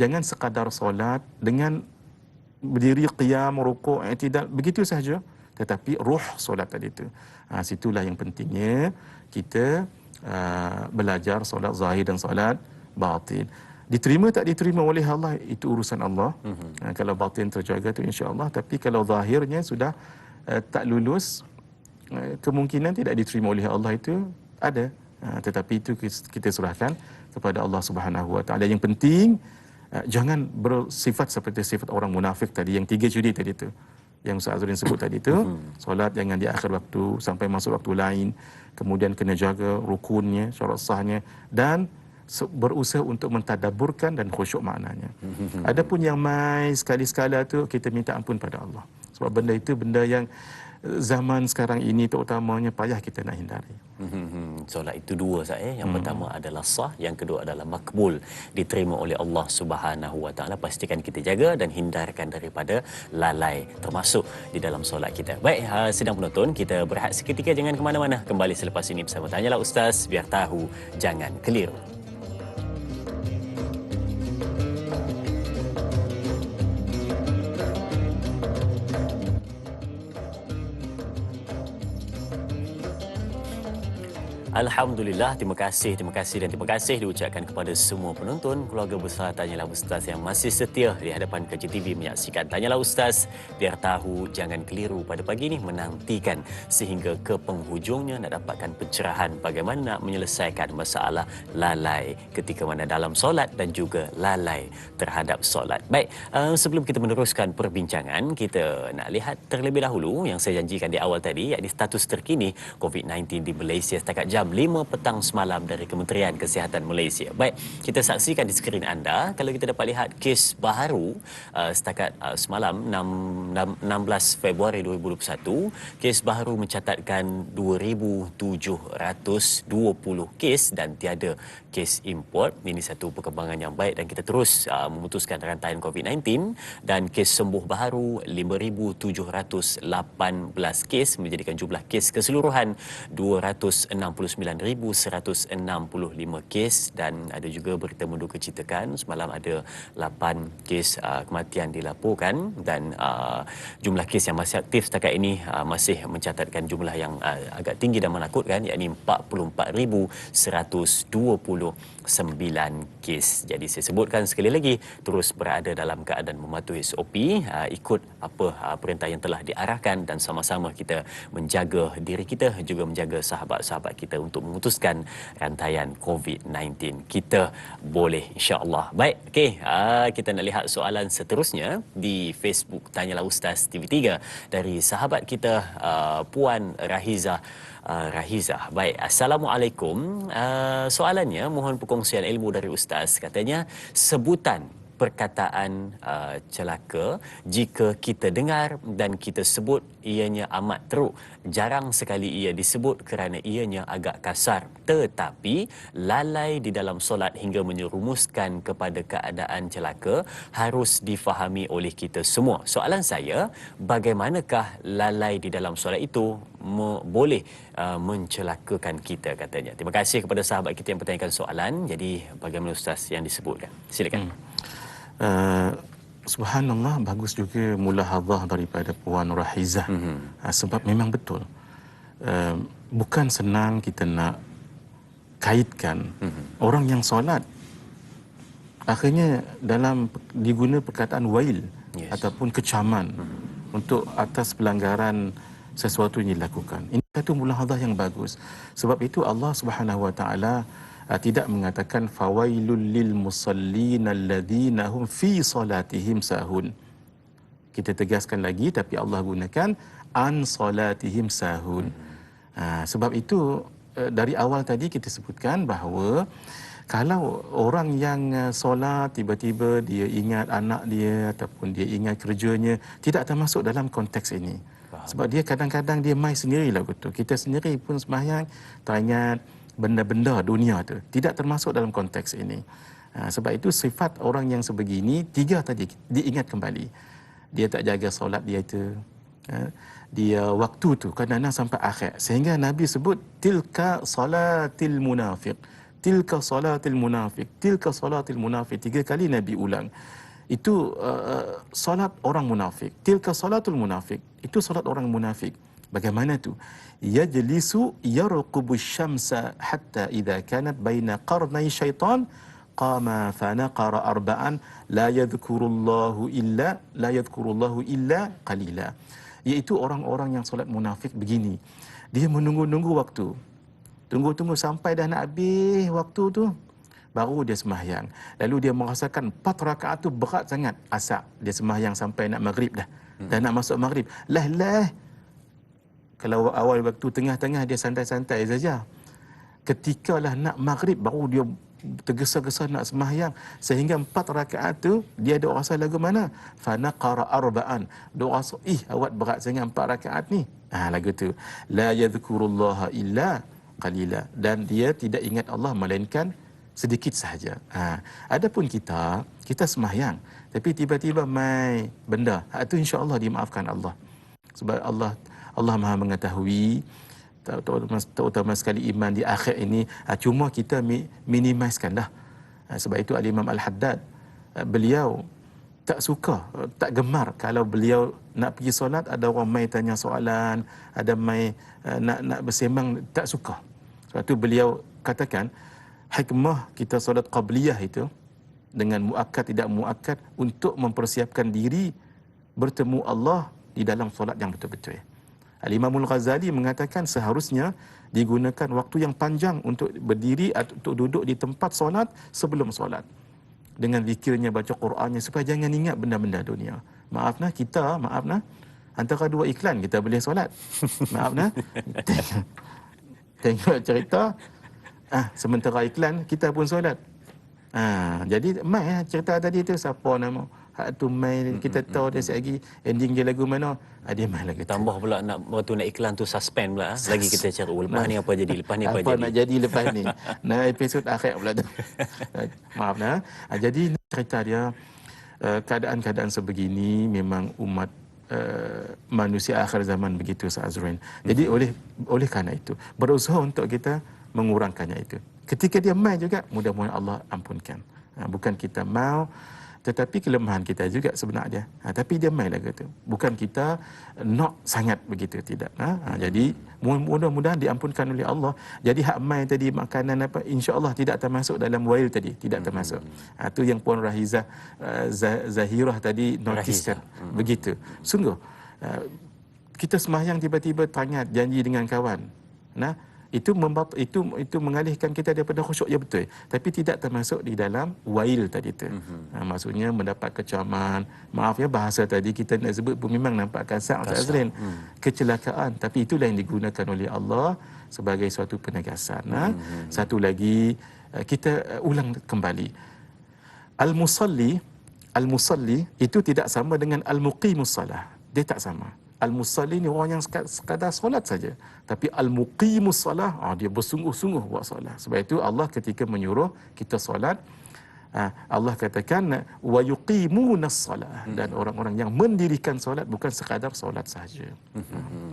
Jangan sekadar solat dengan berdiri, qiyam, rukuk, i'tidal, begitu sahaja. Tetapi ruh solat tadi itu. Situlah yang pentingnya kita belajar solat zahir dan solat batin. Diterima tak diterima oleh Allah, itu urusan Allah. Kalau batin terjaga tu insya-Allah, tapi kalau zahirnya sudah tak lulus, kemungkinan tidak diterima oleh Allah itu ada. Tetapi itu kita serahkan kepada Allah Subhanahu Wa Taala. Yang penting jangan bersifat seperti sifat orang munafik tadi, yang 3 ciri tadi tu, yang Ustaz Azrin sebut tadi tu. Solat jangan di akhir waktu sampai masuk waktu lain, kemudian kena jaga rukunnya, syarat sahnya, dan berusaha untuk mentadaburkan dan khusyuk maknanya. Adapun yang mai sekali-sekala tu, kita minta ampun pada Allah. Sebab benda itu benda yang zaman sekarang ini terutamanya payah kita nak hindari. Solat itu dua saya. Yang pertama adalah sah, yang kedua adalah makbul, diterima oleh Allah Subhanahu Wa Taala. Pastikan kita jaga dan hindarkan daripada lalai termasuk di dalam solat kita. Baik, sedang penonton, kita berehat seketika, jangan ke mana-mana. Kembali selepas ini bersama Tanyalah Ustaz, biar tahu jangan keliru. Alhamdulillah, terima kasih dan terima kasih diucapkan kepada semua penonton keluarga besar Tanyalah Ustaz yang masih setia di hadapan Kaca TV menyaksikan Tanyalah Ustaz, biar tahu jangan keliru pada pagi ini, menantikan sehingga ke penghujungnya nak dapatkan pencerahan bagaimana nak menyelesaikan masalah lalai ketika mana dalam solat dan juga lalai terhadap solat. Baik, sebelum kita meneruskan perbincangan, kita nak lihat terlebih dahulu yang saya janjikan di awal tadi, iaitu status terkini COVID-19 di Malaysia setakat jam 5 petang semalam dari Kementerian Kesihatan Malaysia. Baik, kita saksikan di skrin anda. Kalau kita dapat lihat kes baharu setakat semalam 16 Februari 2021, kes baharu mencatatkan 2,720 kes dan tiada kes import. Ini satu perkembangan yang baik dan kita terus memutuskan rantaian COVID-19, dan kes sembuh baharu 5,718 kes menjadikan jumlah kes keseluruhan 269,165 kes, dan ada juga berita menduka citakan semalam ada 8 kes kematian dilaporkan, dan jumlah kes yang masih aktif setakat ini masih mencatatkan jumlah yang agak tinggi dan menakutkan, iaitu 44,129 kes. Jadi saya sebutkan sekali lagi, terus berada dalam keadaan mematuhi SOP, ikut apa perintah yang telah diarahkan, dan sama-sama kita menjaga diri kita, juga menjaga sahabat-sahabat kita untuk memutuskan rantaian COVID-19. Kita boleh, insya-Allah. Baik, okey, kita nak lihat soalan seterusnya di Facebook Tanyalah Ustaz TV3 dari sahabat kita Puan Rahizah. Baik, Assalamualaikum. Soalannya, mohon perkongsian ilmu dari Ustaz. Katanya, sebutan perkataan celaka jika kita dengar dan kita sebut ianya amat teruk. Jarang sekali ia disebut kerana ianya agak kasar. Tetapi lalai di dalam solat hingga menyerumuskan kepada keadaan celaka harus difahami oleh kita semua. Soalan saya, bagaimanakah lalai di dalam solat itu boleh mencelakakan kita, katanya. Terima kasih kepada sahabat kita yang bertanyakan soalan. Jadi bagaimana Ustaz yang disebutkan? Silakan. Subhanallah, bagus juga mulahadzah daripada Puan Rahizah. Sebab memang betul, bukan senang kita nak kaitkan orang yang solat, akhirnya dalam diguna perkataan wail, ataupun kecaman untuk atas pelanggaran sesuatu yang dilakukan. Ini satu mulahadzah yang bagus. Sebab itu Allah Subhanahu Wa Taala tidak mengatakan fawailul lil musallin alladzina hum fi salatihim sahun. Kita tegaskan lagi, tapi Allah gunakan an salatihim sahun. Sebab itu dari awal tadi kita sebutkan bahawa kalau orang yang solat tiba-tiba dia ingat anak dia ataupun dia ingat kerjanya, tidak termasuk dalam konteks ini. Sebab dia kadang-kadang dia mai sendirilah, betul. Kita sendiri pun sembahyang teringat benda-benda dunia tu, tidak termasuk dalam konteks ini. Sebab itu sifat orang yang sebegini, 3 tadi diingat kembali. Dia tak jaga solat dia itu, dia waktu tu kadang-kadang sampai akhir, sehingga Nabi sebut tilka salatil munafiq, tilka salatil munafiq, tilka salatil munafiq. 3 kali Nabi ulang. Itu solat orang munafik. Tilka salatul munafik, itu solat orang munafik. Bagaimana tu? Yajlisu yarqubu syamsa hatta idza kanat baina qarnay syaitan qama fanaqara arba'an la yadhkurullahu illa qalila. Iaitu orang-orang yang solat munafik begini. Dia menunggu-nunggu waktu. Tunggu-tunggu sampai dah nak habis waktu tu, baru dia sembahyang. Lalu dia merasakan 4 rakaat tu berat sangat. Asar dia sembahyang sampai nak maghrib dah. Dah nak masuk maghrib. Lah. Kalau awal waktu, tengah-tengah dia santai-santai saja. Ketikalah nak maghrib baru dia tergesa-gesa nak sembahyang, sehingga 4 rakaat tu dia ada rasa lagu mana? Fanaqara arba'an. Dia rasa awak berat sangat 4 rakaat ni. Lagu tu. La yadhkurullaha illa qalila. Dan dia tidak ingat Allah melainkan sedikit sahaja. Adapun kita sembahyang, tapi tiba-tiba mai benda, itu insya-Allah dimaafkan Allah. Sebab Allah Maha mengetahui, terutama sekali iman di akhir ini, cuma kita minimizekan dah. Sebab itu Al-Imam Al-Haddad, beliau tak suka, tak gemar kalau beliau nak pergi solat ada orang mai tanya soalan, ada mai nak bersembang, tak suka. Sebab itu beliau katakan hikmah kita solat qabliyah itu dengan muakkad tidak muakkad untuk mempersiapkan diri bertemu Allah di dalam solat yang betul-betul. Al-Imam Al-Ghazali mengatakan seharusnya digunakan waktu yang panjang untuk berdiri atau untuk duduk di tempat solat sebelum solat, dengan zikirnya, baca Qurannya, supaya jangan ingat benda-benda dunia. Maaf antara dua iklan kita boleh solat. Maaf tengok cerita, sementara iklan kita pun solat. Jadi mai cerita tadi tu siapa nama hak tu mai, kita tahu dia lagi ending dia lagu mana, dia mai lagu tu. Tambah pula waktu nak iklan tu suspend pula. Lagi kita cari lepas ni apa jadi, lepas ni apa jadi. Apa nak jadi lepas ni. Episod akhir pula tu. Maaf jadi cerita dia, keadaan-keadaan sebegini memang umat manusia akhir zaman begitu, Ustaz Azrin. Jadi oleh kerana itu berusaha untuk kita mengurangkannya itu. Ketika dia mai juga, mudah-mudahan Allah ampunkan. Bukan kita mau, tetapi kelemahan kita juga sebenarnya. Tapi dia mai lagu tu. Bukan kita nak sangat begitu, tidak. Jadi mudah-mudahan diampunkan oleh Allah. Jadi hak mai tadi makanan apa, insya-Allah tidak termasuk dalam wail tadi, tidak termasuk. Tu yang Puan Rahizah Zahirah tadi notiskan. Begitu. Sungguh kita sembahyang tiba-tiba teringat janji dengan kawan. Itu mengalihkan kita daripada khusyuk, ya betul, tapi tidak termasuk di dalam wail tadi tu. Maksudnya mendapat kecaman, maaf ya bahasa tadi kita nak sebut pun memang nampak kasar, Ustaz Azrin. Kecelakaan, tapi itulah yang digunakan oleh Allah sebagai suatu penegasan. Satu lagi kita ulang kembali, al-musalli itu tidak sama dengan al-muqimus salah. Dia tak sama. Al-musalli ni orang yang sekadar solat saja. Tapi al-muqimus salah, dia bersungguh-sungguh buat solat. Sebab itu Allah ketika menyuruh kita solat, Allah katakan wa yuqimunas salah, dan orang-orang yang mendirikan solat, bukan sekadar solat sahaja.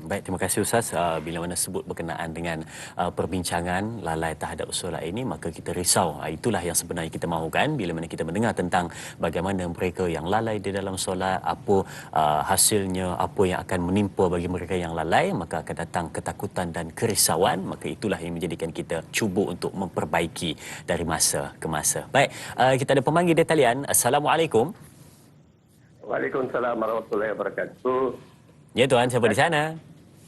Baik, terima kasih Ustaz. Bila mana sebut berkenaan dengan perbincangan lalai terhadap solat ini, maka kita risau. Itulah yang sebenarnya kita mahukan. Bila mana kita mendengar tentang bagaimana mereka yang lalai di dalam solat, apa hasilnya, apa yang akan menimpa bagi mereka yang lalai, maka akan datang ketakutan dan kerisauan. Maka itulah yang menjadikan kita cuba untuk memperbaiki dari masa ke masa. Baik, kita ada pemanggil di talian. Assalamualaikum. Waalaikumsalam warahmatullahi wabarakatuh. Ya tuan, siapa di sana?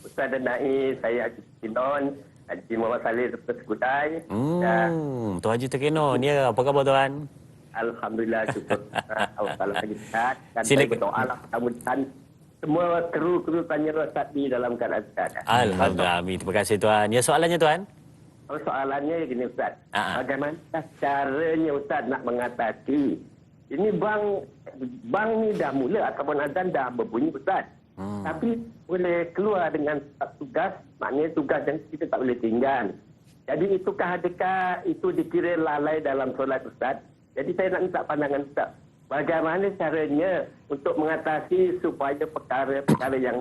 Ustaz dan Nai, saya Haji Tekenon, Haji Muhammad Saleh Dr. Sekudai. Tuan Haji Tekenon, ya, apa khabar tuan? Alhamdulillah, syukur. Allah lagi sihat. Dan saya berdoa lah, mudah-mudahan semua kru tanya Ustaz di dalam keadaan sihat. Alhamdulillah, amin. Terima kasih tuan. Ya, soalannya tuan? Soalannya gini Ustaz, bagaimana caranya Ustaz nak mengatasi ini bang ni dah mula ataupun azan dah berbunyi Ustaz, tapi boleh keluar dengan tugas, maknanya tugas yang kita tak boleh tinggal. Jadi adakah itu dikira lalai dalam solat Ustaz? Jadi saya nak minta pandangan Ustaz, bagaimana caranya untuk mengatasi supaya perkara-perkara yang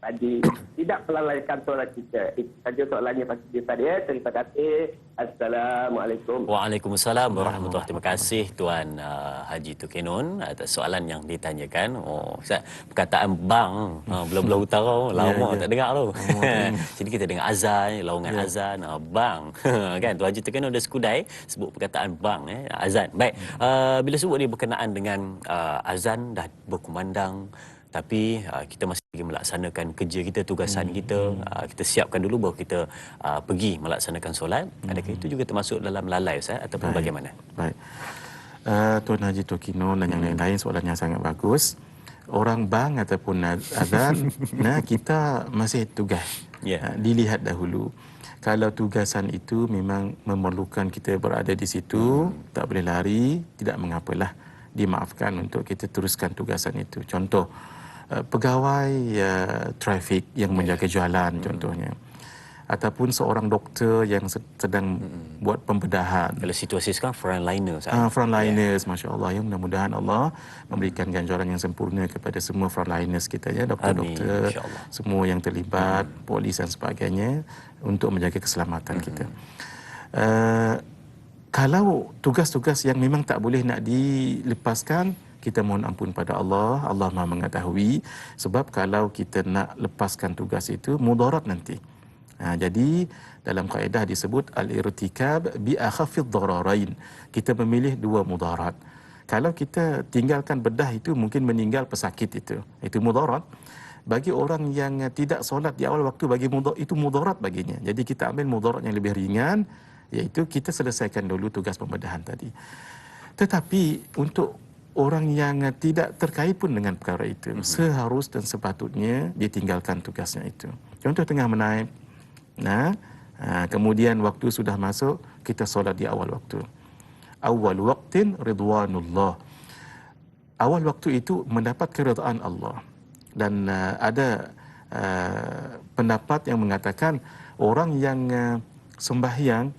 tadi tidak melalaikan solat kita. Itu saja soalannya pagi tadi. Terima kasih. Assalamualaikum. Waalaikumsalam warahmatullahi. Terima kasih Tuan Haji Tekenon atas soalan yang ditanyakan. Perkataan bang Belah-Belah Utara lama tak dengar tu. Jadi kita dengar azan, laungan azan, bang. Kan Tuan Haji Tekenon dah sekudai sebut perkataan bang, azan. Baik, bila sebut ni berkenaan dengan azan dah berkumandang, tapi kita masih lagi melaksanakan kerja kita, tugasan kita. Kita siapkan dulu baru kita pergi melaksanakan solat. Adakah itu juga termasuk dalam lalai Ustaz ataupun bagaimana? Baik. Tuan Haji Tekenon dan yang lain-lain soalannya sangat bagus. Orang bang ataupun azan, kita masih tugas. Dilihat dahulu. Kalau tugasan itu memang memerlukan kita berada di situ, tak boleh lari, tidak mengapalah. Dimaafkan untuk kita teruskan tugasan itu. Contoh, pegawai trafik yang menjaga jalan contohnya, ataupun seorang doktor yang sedang buat pembedahan. Kalau situasi sekarang frontliners. Frontliners, Masya Allah, ya, mudah-mudahan Allah memberikan ganjaran yang sempurna kepada semua frontliners kita, ya, doktor-doktor, semua yang terlibat, polis dan sebagainya, untuk menjaga keselamatan kita. Kalau tugas-tugas yang memang tak boleh nak dilepaskan, kita mohon ampun pada Allah. Allah Maha mengetahui. Sebab kalau kita nak lepaskan tugas itu, mudarat nanti. Jadi dalam kaedah disebut al-irtikab bi akhafid dararain. Kita memilih dua mudarat. Kalau kita tinggalkan bedah itu, mungkin meninggal pesakit itu mudarat. Bagi orang yang tidak solat di awal waktu, itu mudarat baginya. Jadi kita ambil mudarat yang lebih ringan, iaitu kita selesaikan dulu tugas pembedahan tadi. Tetapi untuk orang yang tidak terkait pun dengan perkara itu, seharus dan sepatutnya dia tinggalkan tugasnya itu. Contoh tengah menaik, kemudian waktu sudah masuk, kita solat di awal waktu. Awal waqtin ridwanullah. Awal waktu itu mendapat keridaan Allah. Dan ada pendapat yang mengatakan orang yang sembahyang,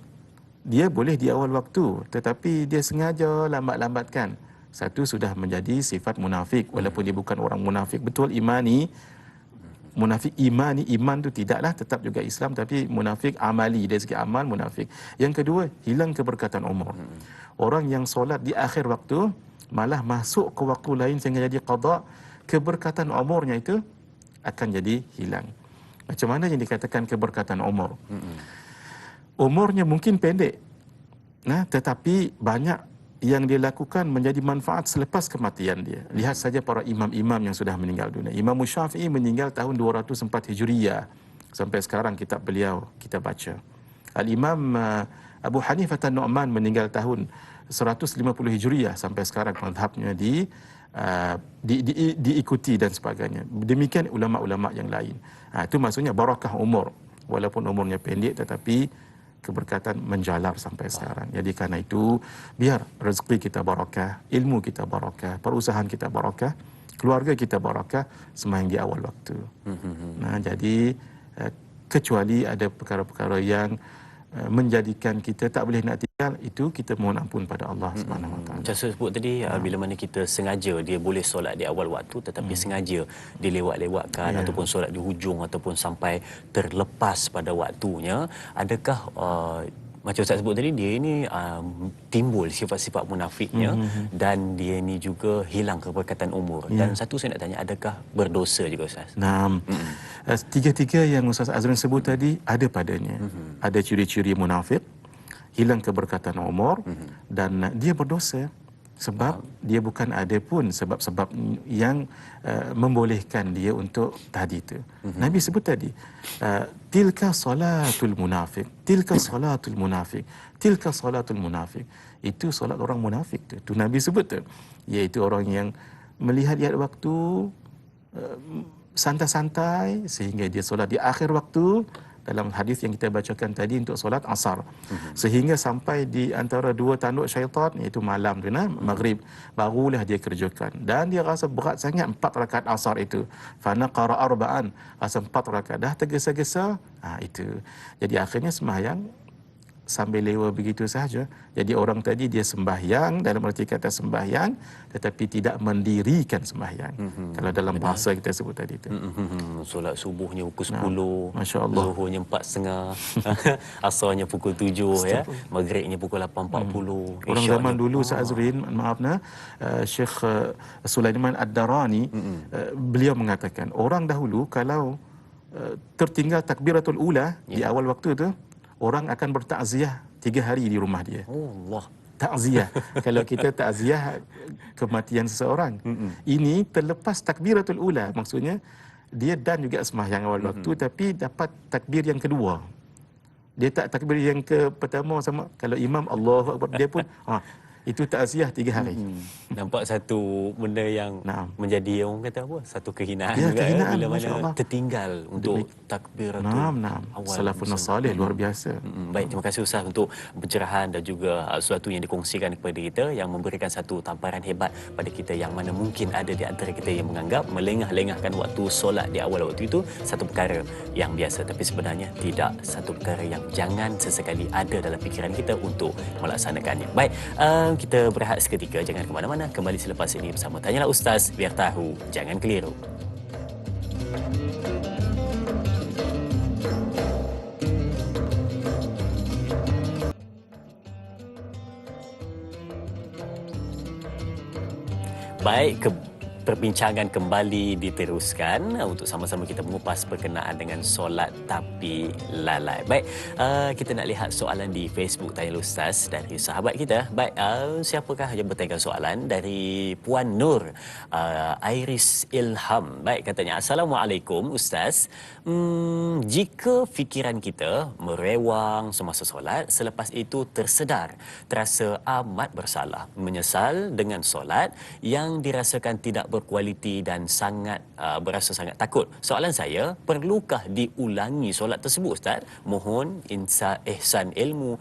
dia boleh di awal waktu, tetapi dia sengaja lambat-lambatkan. Satu, sudah menjadi sifat munafik, walaupun dia bukan orang munafik betul imani. Munafik imani, iman tu tidaklah, tetap juga Islam, tapi munafik amali, dari segi amal munafik. Yang kedua, hilang keberkatan umur. Orang yang solat di akhir waktu malah masuk ke waktu lain sehingga jadi qada, keberkatan umurnya itu akan jadi hilang. Macam mana yang dikatakan keberkatan umur? Umurnya mungkin pendek, tetapi banyak yang dia lakukan menjadi manfaat selepas kematian dia. Lihat saja para imam-imam yang sudah meninggal dunia. Imam Syafi'i meninggal tahun 204 Hijriyah. Sampai sekarang kitab beliau kita baca. Al-Imam Abu Hanifah An-Nu'man meninggal tahun 150 Hijriyah. Sampai sekarang mazhabnya diikuti dan sebagainya. Demikian ulama-ulama yang lain. Itu maksudnya barakah umur. Walaupun umurnya pendek, tetapi keberkatan menjalar sampai sekarang. Jadi karena itu, biar rezeki kita barakah, ilmu kita barakah, perusahaan kita barakah, keluarga kita barakah, sembahyang di awal waktu. Jadi kecuali ada perkara-perkara yang menjadikan kita tak boleh nak tinggal, itu kita mohon ampun pada Allah Subhanahu Wa Taala. Macam saya sebut tadi, bila mana kita sengaja, dia boleh solat di awal waktu, tetapi sengaja dilewat-lewatkan, ataupun solat di hujung, ataupun sampai terlepas pada waktunya, adakah macam Ustaz sebut tadi, dia ini timbul sifat-sifat munafiknya, dan dia ini juga hilang keberkatan umur. Dan satu saya nak tanya, adakah berdosa juga Ustaz? Tiga-tiga yang Ustaz Azrin sebut tadi ada padanya. Ada ciri-ciri munafik, hilang keberkatan umur, dan dia berdosa. Sebab dia bukan ada pun sebab-sebab yang membolehkan dia untuk tadi itu. Nabi sebut tadi, tilka salatul munafik, tilka salatul munafik, tilka salatul munafik. Itu solat orang munafik tu. Itu Nabi sebut tu. Iaitu orang yang melihat-lihat waktu, santai-santai sehingga dia solat di akhir waktu. Dalam hadis yang kita bacakan tadi untuk solat asar, sehingga sampai di antara dua tanduk syaitan, iaitu malam tu, maghrib, barulah dia kerjakan. Dan dia rasa berat sangat 4 rakaat asar itu. Fana qara arba'an, rasa 4 rakaat dah tergesa-gesa, itu. Jadi akhirnya sembahyang sambil lewa begitu sahaja. Jadi orang tadi dia sembahyang, dalam arti kata sembahyang, tetapi tidak mendirikan sembahyang. Kalau dalam bahasa kita sebut tadi itu. Solat subuhnya pukul 10, Masya Allah, zuhurnya 4.30, asarnya pukul 7, ya, maghribnya pukul 8.40. Orang zaman dulu, Azrin, maaf Syekh Sulaiman Ad-Darani, beliau mengatakan, orang dahulu kalau tertinggal takbiratul ula di awal waktu tu, orang akan bertakziah 3 hari di rumah dia. Allah. Takziah. Kalau kita takziah kematian seseorang, ini terlepas takbiratul ula, maksudnya dia dan juga sembahyang awal waktu, tapi dapat takbir yang kedua. Dia tak takbir yang ke pertama sama. Kalau imam Allahu Akbar, dia pun Itu takziah 3 hari. Nampak satu benda yang Naam. menjadi orang kata apa? Satu kehinaan Ya, juga kehinaan, bila Masya mana Allah. tertinggal untuk takbiratul Naam. awal. Salafun salih luar biasa. Baik, terima kasih Ustaz untuk pencerahan dan juga sesuatu yang dikongsikan kepada kita yang memberikan satu tamparan hebat pada kita yang mana mungkin ada di antara kita yang menganggap melengah-lengahkan waktu solat di awal waktu itu satu perkara yang biasa, tapi sebenarnya tidak, satu perkara yang jangan sesekali ada dalam fikiran kita untuk melaksanakannya. Baik, kita berehat seketika, jangan ke mana-mana, kembali selepas ini bersama Tanyalah Ustaz, biar tahu jangan keliru. Baik, perbincangan kembali diteruskan untuk sama-sama kita mengupas berkenaan dengan solat tapi lalai. Baik, kita nak lihat soalan di Facebook Tanyalah Ustaz dari sahabat kita. Baik, siapakah yang bertanya soalan? Dari Puan Nur Iris Ilham. Baik, katanya, Assalamualaikum Ustaz. Jika fikiran kita merewang semasa solat, selepas itu terasa amat bersalah, menyesal dengan solat yang dirasakan tidak berkualiti dan berasa sangat takut. Soalan saya, perlukah diulangi solat tersebut Ustaz? Mohon ihsan ilmu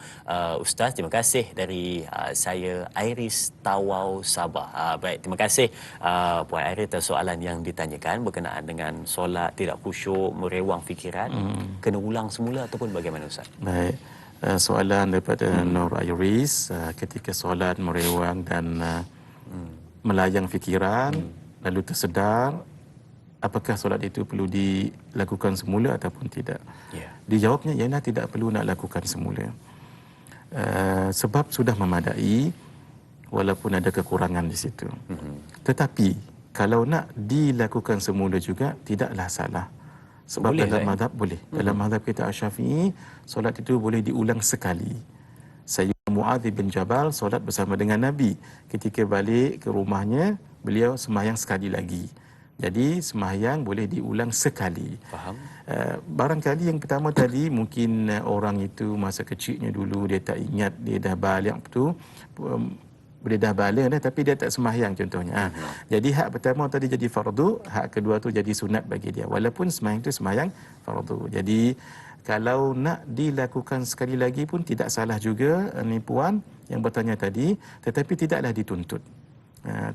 Ustaz. Terima kasih dari saya Iris Tawau Sabah. Baik, terima kasih Puan Iris atas soalan yang ditanyakan berkenaan dengan solat tidak khusyuk, merewang fikiran. Kena ulang semula ataupun bagaimana Ustaz? Baik. Soalan daripada Nur Iris, ketika solat merewang dan melayang fikiran, lalu tersedar, apakah solat itu perlu dilakukan semula ataupun tidak? Yeah. Dijawabnya ialah tidak perlu nak lakukan semula. Sebab sudah memadai, walaupun ada kekurangan di situ. Tetapi kalau nak dilakukan semula juga tidaklah salah. Sebab boleh dalam mazhab boleh. Dalam mazhab kita Asy-Syafi'i, solat itu boleh diulang sekali. Sayyidina Mu'adz bin Jabal solat bersama dengan Nabi. Ketika balik ke rumahnya, beliau sembahyang sekali lagi. Jadi sembahyang boleh diulang sekali. Faham? Barangkali yang pertama tadi mungkin orang itu masa kecilnya dulu dia tak ingat dia dah balik tu, dia dah balik dah tapi dia tak sembahyang contohnya. Jadi hak pertama tadi jadi fardu, hak kedua tu jadi sunat bagi dia. Walaupun sembahyang tu sembahyang fardu. Jadi kalau nak dilakukan sekali lagi pun tidak salah juga ni puan yang bertanya tadi, tetapi tidaklah dituntut.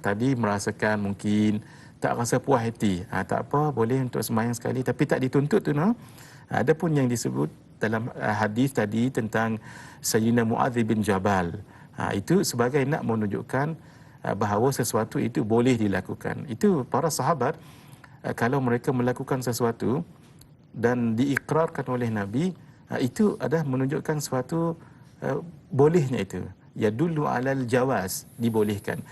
Tadi merasakan mungkin tak rasa puas hati, tak apa, boleh untuk sembahyang sekali tapi tak dituntut tu no. Ada pun yang disebut dalam hadis tadi tentang Sayyidina Mu'adz bin Jabal. Itu sebagai nak menunjukkan bahawa sesuatu itu boleh dilakukan. Itu para sahabat kalau mereka melakukan sesuatu dan diikrarkan oleh Nabi, itu adalah menunjukkan sesuatu bolehnya itu. Ya dulu alal jawaz, dibolehkan.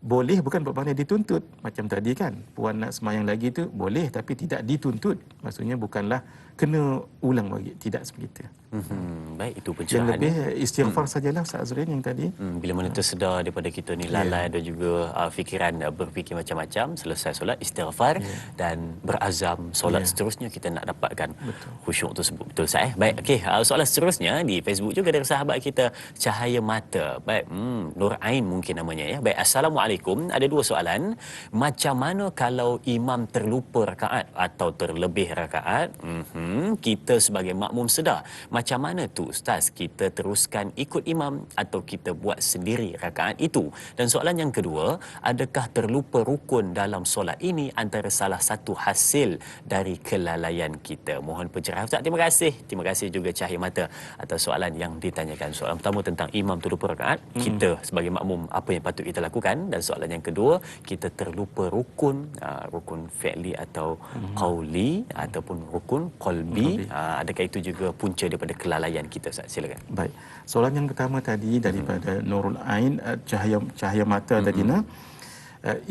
Boleh bukan bermakna dituntut. Macam tadi kan, puan nak sembahyang lagi tu boleh tapi tidak dituntut. Maksudnya bukanlah kena ulang lagi, tidak seperti itu. Baik, itu Yang pencerahan. lebih istighfar sajalah Ustaz Azrin yang tadi. Bila mana tersedar daripada kita ni lalai dan juga fikiran berfikir macam-macam, selesai solat istighfar dan berazam solat seterusnya kita nak dapatkan khusyuk tersebut. Betul Ustaz? Baik, okey, soalan seterusnya di Facebook juga dari sahabat kita Cahaya Mata. Baik, Nur Ain mungkin namanya ya. Baik, Assalamualaikum. Ada dua soalan. Macam mana kalau imam terlupa rakaat atau terlebih rakaat? Kita sebagai makmum sedar. Macam mana tu Ustaz? Kita teruskan ikut imam atau kita buat sendiri rakaat itu? Dan soalan yang kedua, adakah terlupa rukun dalam solat ini antara salah satu hasil dari kelalaian kita? Mohon pencerahan Ustaz. Terima kasih. Terima kasih juga Cahaya Mata atas soalan yang ditanyakan. Soalan pertama tentang imam terlupa rakaat, kita sebagai makmum apa yang patut kita lakukan? Dan soalan yang kedua, kita terlupa rukun, rukun fi'li atau qauli ataupun rukun qalbi. Adakah itu juga punca daripada kelalaian kita Ustaz? Silakan. Baik. Soalan yang pertama tadi daripada Nurul Ain, cahaya mata tadi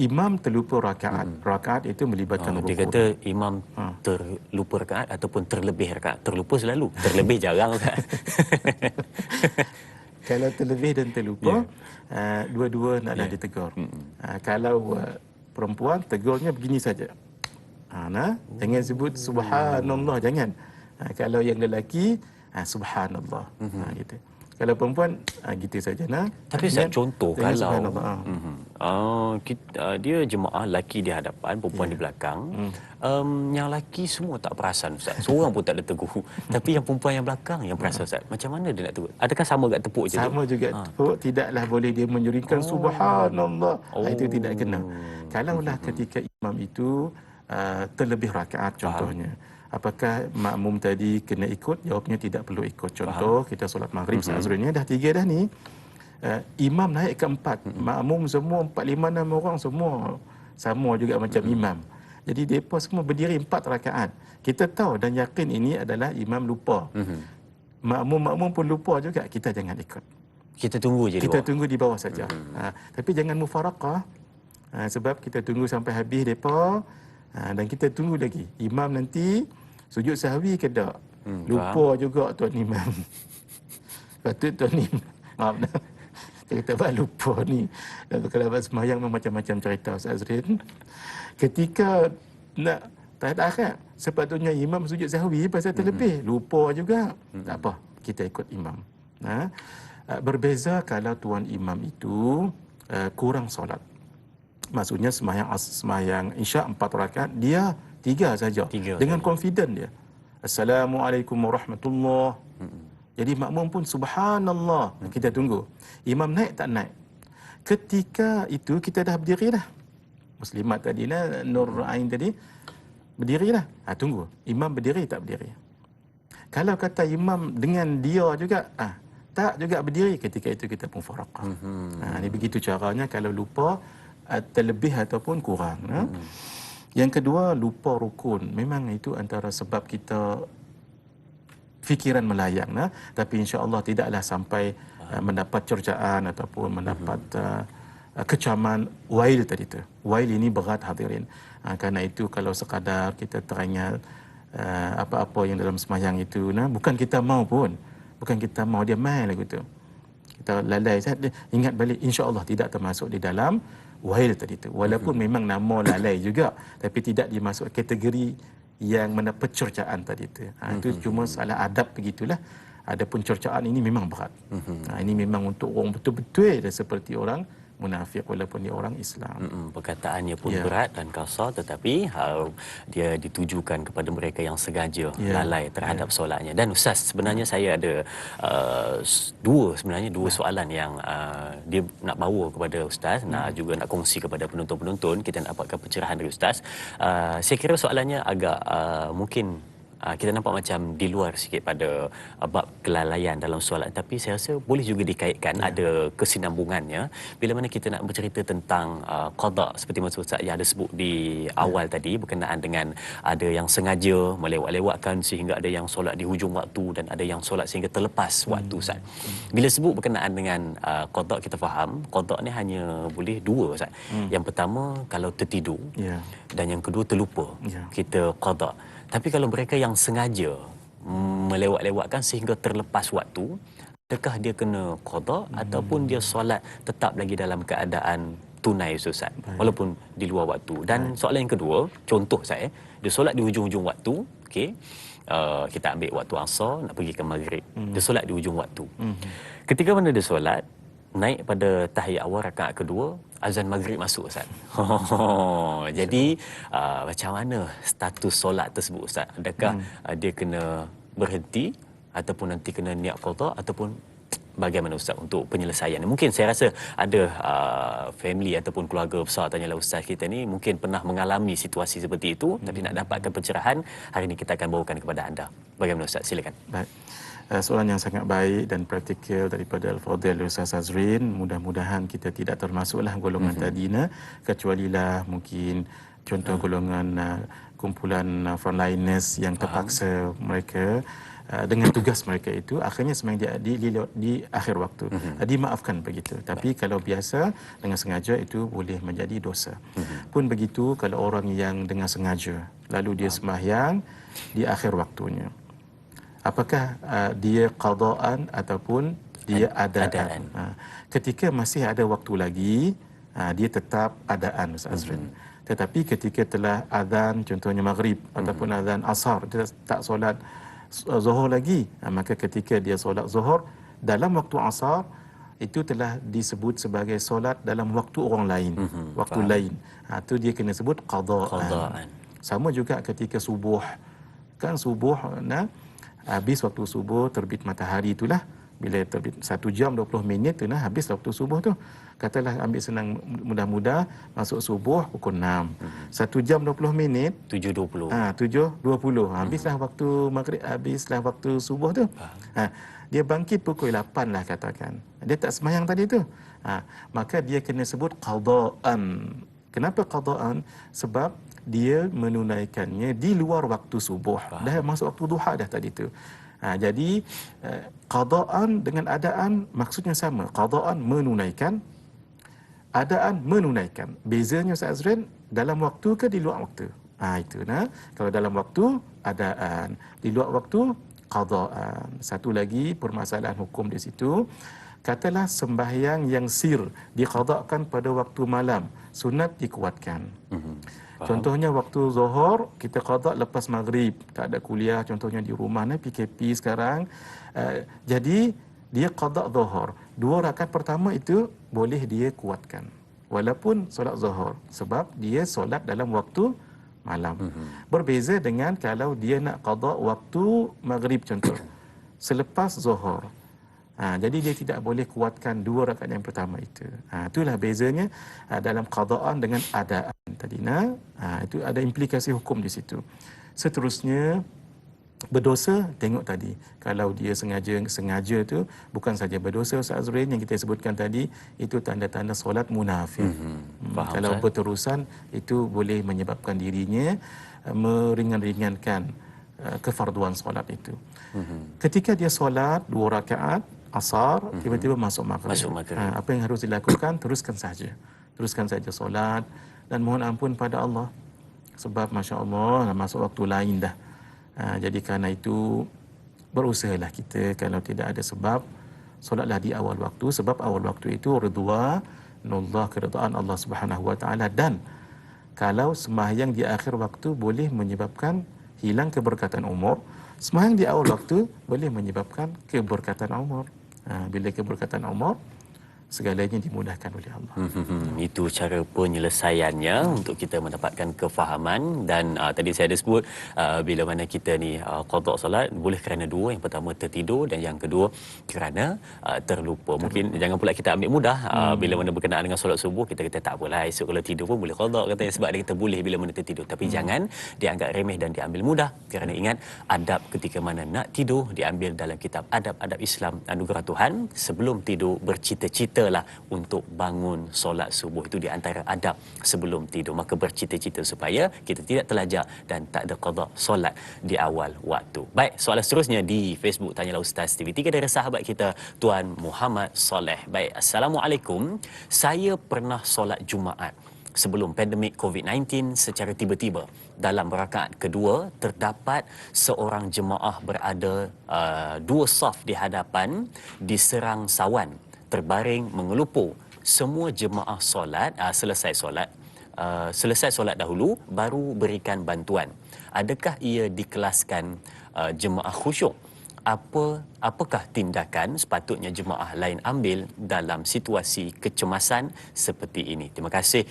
imam terlupa rakaat. Rakaat itu melibatkan rukun. Dia kata imam terlupa rakaat ataupun terlebih rakaat. Terlupa selalu, terlebih jarang Ustaz. Kalau terlebih dan terlupa, dua-dua naklah ditegur. Kalau perempuan, tegurnya begini saja. Jangan sebut subhanallah, jangan. Kalau yang lelaki, subhanallah. Gitu. Kalau perempuan gitu saja nah. Tapi Ustaz, contoh dengan kalau subhanallah. dia jemaah lelaki di hadapan, perempuan di belakang, yang lelaki semua tak perasan Ustaz. Seorang pun tak ada tegur. Tapi yang perempuan yang belakang yang perasan Ustaz. Macam mana dia nak tegur? Adakah sama kat tepuk je tu? Sama juga tepuk, tidaklah boleh dia menyuringkan subhanallah. Itu tidak kena. Kalaulah ketika imam itu terlebih rakaat contohnya. Apakah makmum tadi kena ikut? Jawabnya tidak perlu ikut. Contoh, kita solat maghrib saat zuhur ni dah 3 dah ni. Imam naik ke 4. Makmum semua 4, 5, 6 orang semua sama juga macam imam. Jadi mereka semua berdiri 4 rakaat. Kita tahu dan yakin ini adalah imam lupa. Makmum pun lupa juga, kita jangan ikut. Kita tunggu je Kita tunggu di bawah saja. Tapi jangan mufaraqah. Sebab kita tunggu sampai habis mereka. Dan kita tunggu lagi. Imam nanti sujud sahwi ke tak? Lupa juga tuan imam. Patut tuan imam. Maaf dah. Saya kata, lupa ni. Kalau buat sembahyang macam-macam cerita Ustaz Azrin. Ketika nak tahat, sepatutnya imam sujud sahwi pasal terlebih. Lupa juga. Tak apa, kita ikut imam. Berbeza kalau tuan imam itu kurang solat. Maksudnya sembahyang Isyak 4 rakaat, dia 3 saja. Dengan confident dia. Assalamualaikum warahmatullahi. Jadi makmum pun subhanallah. Kita tunggu. Imam naik tak naik. Ketika itu kita dah berdiri dah. Muslimat tadi Nur Ain tadi berdiri dah. Tunggu. Imam berdiri tak berdiri. Kalau kata imam dengan dia juga tak juga berdiri, ketika itu kita pun faraqah. Ini begitu caranya kalau lupa terlebih ataupun kurang. Yang kedua, lupa rukun. Memang itu antara sebab kita fikiran melayang. Tapi insya-Allah tidaklah sampai mendapat cercaan ataupun mendapat kecaman. Wail tadi tu. Wail ini berat hadirin. Karena itu kalau sekadar kita teringat apa-apa yang dalam sembahyang itu, bukan kita mau pun. Bukan kita mau, dia main lagu tu. Kita lalai saja, ingat balik, insya-Allah tidak termasuk di dalam wail tadi tu. Walaupun memang nama lalai juga, tapi tidak dimasuk kategori yang mendapat cercaan tadi tu. Itu cuma salah adab begitulah. Adapun cercaan ini memang berat. Ini memang untuk orang betul-betul seperti orang munafik walaupun dia orang Islam. Perkataannya pun berat dan kasar, tetapi dia ditujukan kepada mereka yang sengaja lalai terhadap solatnya. Dan Ustaz, sebenarnya saya ada dua soalan yang dia nak bawa kepada Ustaz, nak juga nak kongsi kepada penonton-penonton. Kita nak dapatkan pencerahan dari Ustaz. Saya kira soalannya agak mungkin kita nampak macam di luar sikit pada bab kelalaian dalam solat, tapi saya rasa boleh juga dikaitkan, ada kesinambungannya bila mana kita nak bercerita tentang qada, seperti Mas Ustaz yang ada sebut di awal tadi, berkenaan dengan ada yang sengaja melewat-lewatkan sehingga ada yang solat di hujung waktu dan ada yang solat sehingga terlepas waktu Ustaz. Bila sebut berkenaan dengan qada, kita faham qada ni hanya boleh 2 Ustaz. Yang pertama kalau tertidur, dan yang kedua terlupa, kita qada. Tapi kalau mereka yang sengaja melewat-lewatkan sehingga terlepas waktu, adakah dia kena qada ataupun dia solat tetap lagi dalam keadaan tunai Ustaz, walaupun di luar waktu? Dan soalan yang kedua, contoh saya, dia solat di hujung-hujung waktu, okey. Kita ambil waktu asar nak pergi ke maghrib. Dia solat di hujung waktu. Ketika mana dia solat, naik pada tahiyat awal rakaat kedua, azan maghrib masuk Ustaz. Jadi macam mana status solat tersebut Ustaz? Adakah dia kena berhenti ataupun nanti kena niat qada, ataupun bagaimana Ustaz untuk penyelesaian? Mungkin saya rasa ada family ataupun keluarga besar, tanyalah Ustaz kita ni mungkin pernah mengalami situasi seperti itu, tapi nak dapatkan pencerahan, hari ini kita akan bawakan kepada anda. Bagaimana Ustaz? Silakan. Baik. Soalan yang sangat baik dan praktikal daripada Al-Fadhil Ustaz Azrin. Mudah-mudahan kita tidak termasuklah golongan tadi, kecuali lah mungkin contoh golongan kumpulan frontliners yang terpaksa mereka dengan tugas mereka itu akhirnya sembahyang di akhir waktu. Dimaafkan begitu. Tapi kalau biasa dengan sengaja itu boleh menjadi dosa. Pun begitu kalau orang yang dengan sengaja lalu dia sembahyang di akhir waktunya, apakah dia qadaan ataupun dia adaan? Ketika masih ada waktu lagi, dia tetap adaan Ustaz Azrin. Tetapi ketika telah azan contohnya maghrib ataupun azan asar, dia tak solat zuhur lagi, maka ketika dia solat zuhur dalam waktu asar itu telah disebut sebagai solat dalam waktu orang lain, waktu lain. Itu dia kena sebut qadaan. Sama juga ketika subuh. Kan subuh, habis waktu subuh terbit matahari itulah, bila terbit 1 jam 20 minit tu habis waktu subuh tu. Katalah ambil senang mudah-mudah, masuk subuh pukul 6. 1 jam 20 minit 7.20. 7.20. Habislah waktu maghrib, habislah waktu subuh tu. Dia bangkit pukul 8 lah katakan. Dia tak sembahyang tadi tu. Maka dia kena sebut qadaan. Kenapa qadaan? Sebab dia menunaikannya di luar waktu subuh. Dah masuk waktu duha dah tadi tu. Jadi qadaan dengan adaan maksudnya sama. Qadaan menunaikan, adaan menunaikan. Bezanya Ustaz Azrin, dalam waktu ke di luar waktu? Itu kalau dalam waktu adaan, di luar waktu qadaan. Satu lagi permasalahan hukum di situ. Katalah sembahyang yang sir diqadakan pada waktu malam, sunat dikuatkan. Contohnya waktu Zuhur kita qada lepas maghrib, tak ada kuliah contohnya di rumah PKP sekarang. Jadi dia qada Zuhur. 2 rakaat pertama itu boleh dia kuatkan walaupun solat Zuhur, sebab dia solat dalam waktu malam. Berbeza dengan kalau dia nak qada waktu maghrib contoh, selepas Zuhur. Jadi dia tidak boleh kuatkan 2 rakaat yang pertama itu. Itulah bezanya dalam qadaan dengan adaan tadi. Itu ada implikasi hukum di situ. Seterusnya berdosa, tengok tadi. Kalau dia sengaja tu bukan saja berdosa Ustaz Azrin yang kita sebutkan tadi, itu tanda-tanda solat munafik. Kalau berterusan itu boleh menyebabkan dirinya meringan-ringankan kefarduan solat itu. Ketika dia solat 2 rakaat asar, tiba-tiba masuk maghrib. Apa yang harus dilakukan? Teruskan saja solat dan mohon ampun pada Allah. Sebab Masya Allah masuk waktu lain dah. Jadi kerana itu berusahalah kita, kalau tidak ada sebab, solatlah di awal waktu. Sebab awal waktu itu ridwanullah, keridaan Allah Subhanahu Wa Taala. Dan kalau sembahyang di akhir waktu boleh menyebabkan hilang keberkatan umur, sembahyang di awal waktu boleh menyebabkan keberkatan umur. Bila keberkatan umur, segalanya dimudahkan oleh Allah. Itu cara penyelesaiannya untuk kita mendapatkan kefahaman. Dan tadi saya ada sebut bila mana kita ni qada solat boleh kerana 2. Yang pertama tertidur dan yang kedua kerana terlupa. Mungkin jangan pula kita ambil mudah bila mana berkenaan dengan solat subuh, kita kata tak apalah, esok kalau tidur pun boleh qada katanya, sebab dia kata boleh bila mana tertidur. Tapi jangan dianggap remeh dan diambil mudah, kerana ingat adab ketika mana nak tidur diambil dalam kitab adab-adab Islam anugerah Tuhan. Sebelum tidur bercita-cita untuk bangun solat subuh, itu di antara adab sebelum tidur. Maka bercita-cita supaya kita tidak terlajak dan tak ada qada solat di awal waktu. Baik, soalan seterusnya di Facebook Tanyalah Ustaz TV3 dari sahabat kita Tuan Muhammad Soleh. Baik, Assalamualaikum. Saya pernah solat Jumaat sebelum pandemik COVID-19 secara tiba-tiba. Dalam rakaat kedua terdapat seorang jemaah berada 2 saf di hadapan diserang sawan, terbaring mengelupur. Semua jemaah solat selesai solat dahulu baru berikan bantuan. Adakah ia dikelaskan jemaah khusyuk? Apakah tindakan sepatutnya jemaah lain ambil dalam situasi kecemasan seperti ini? Terima kasih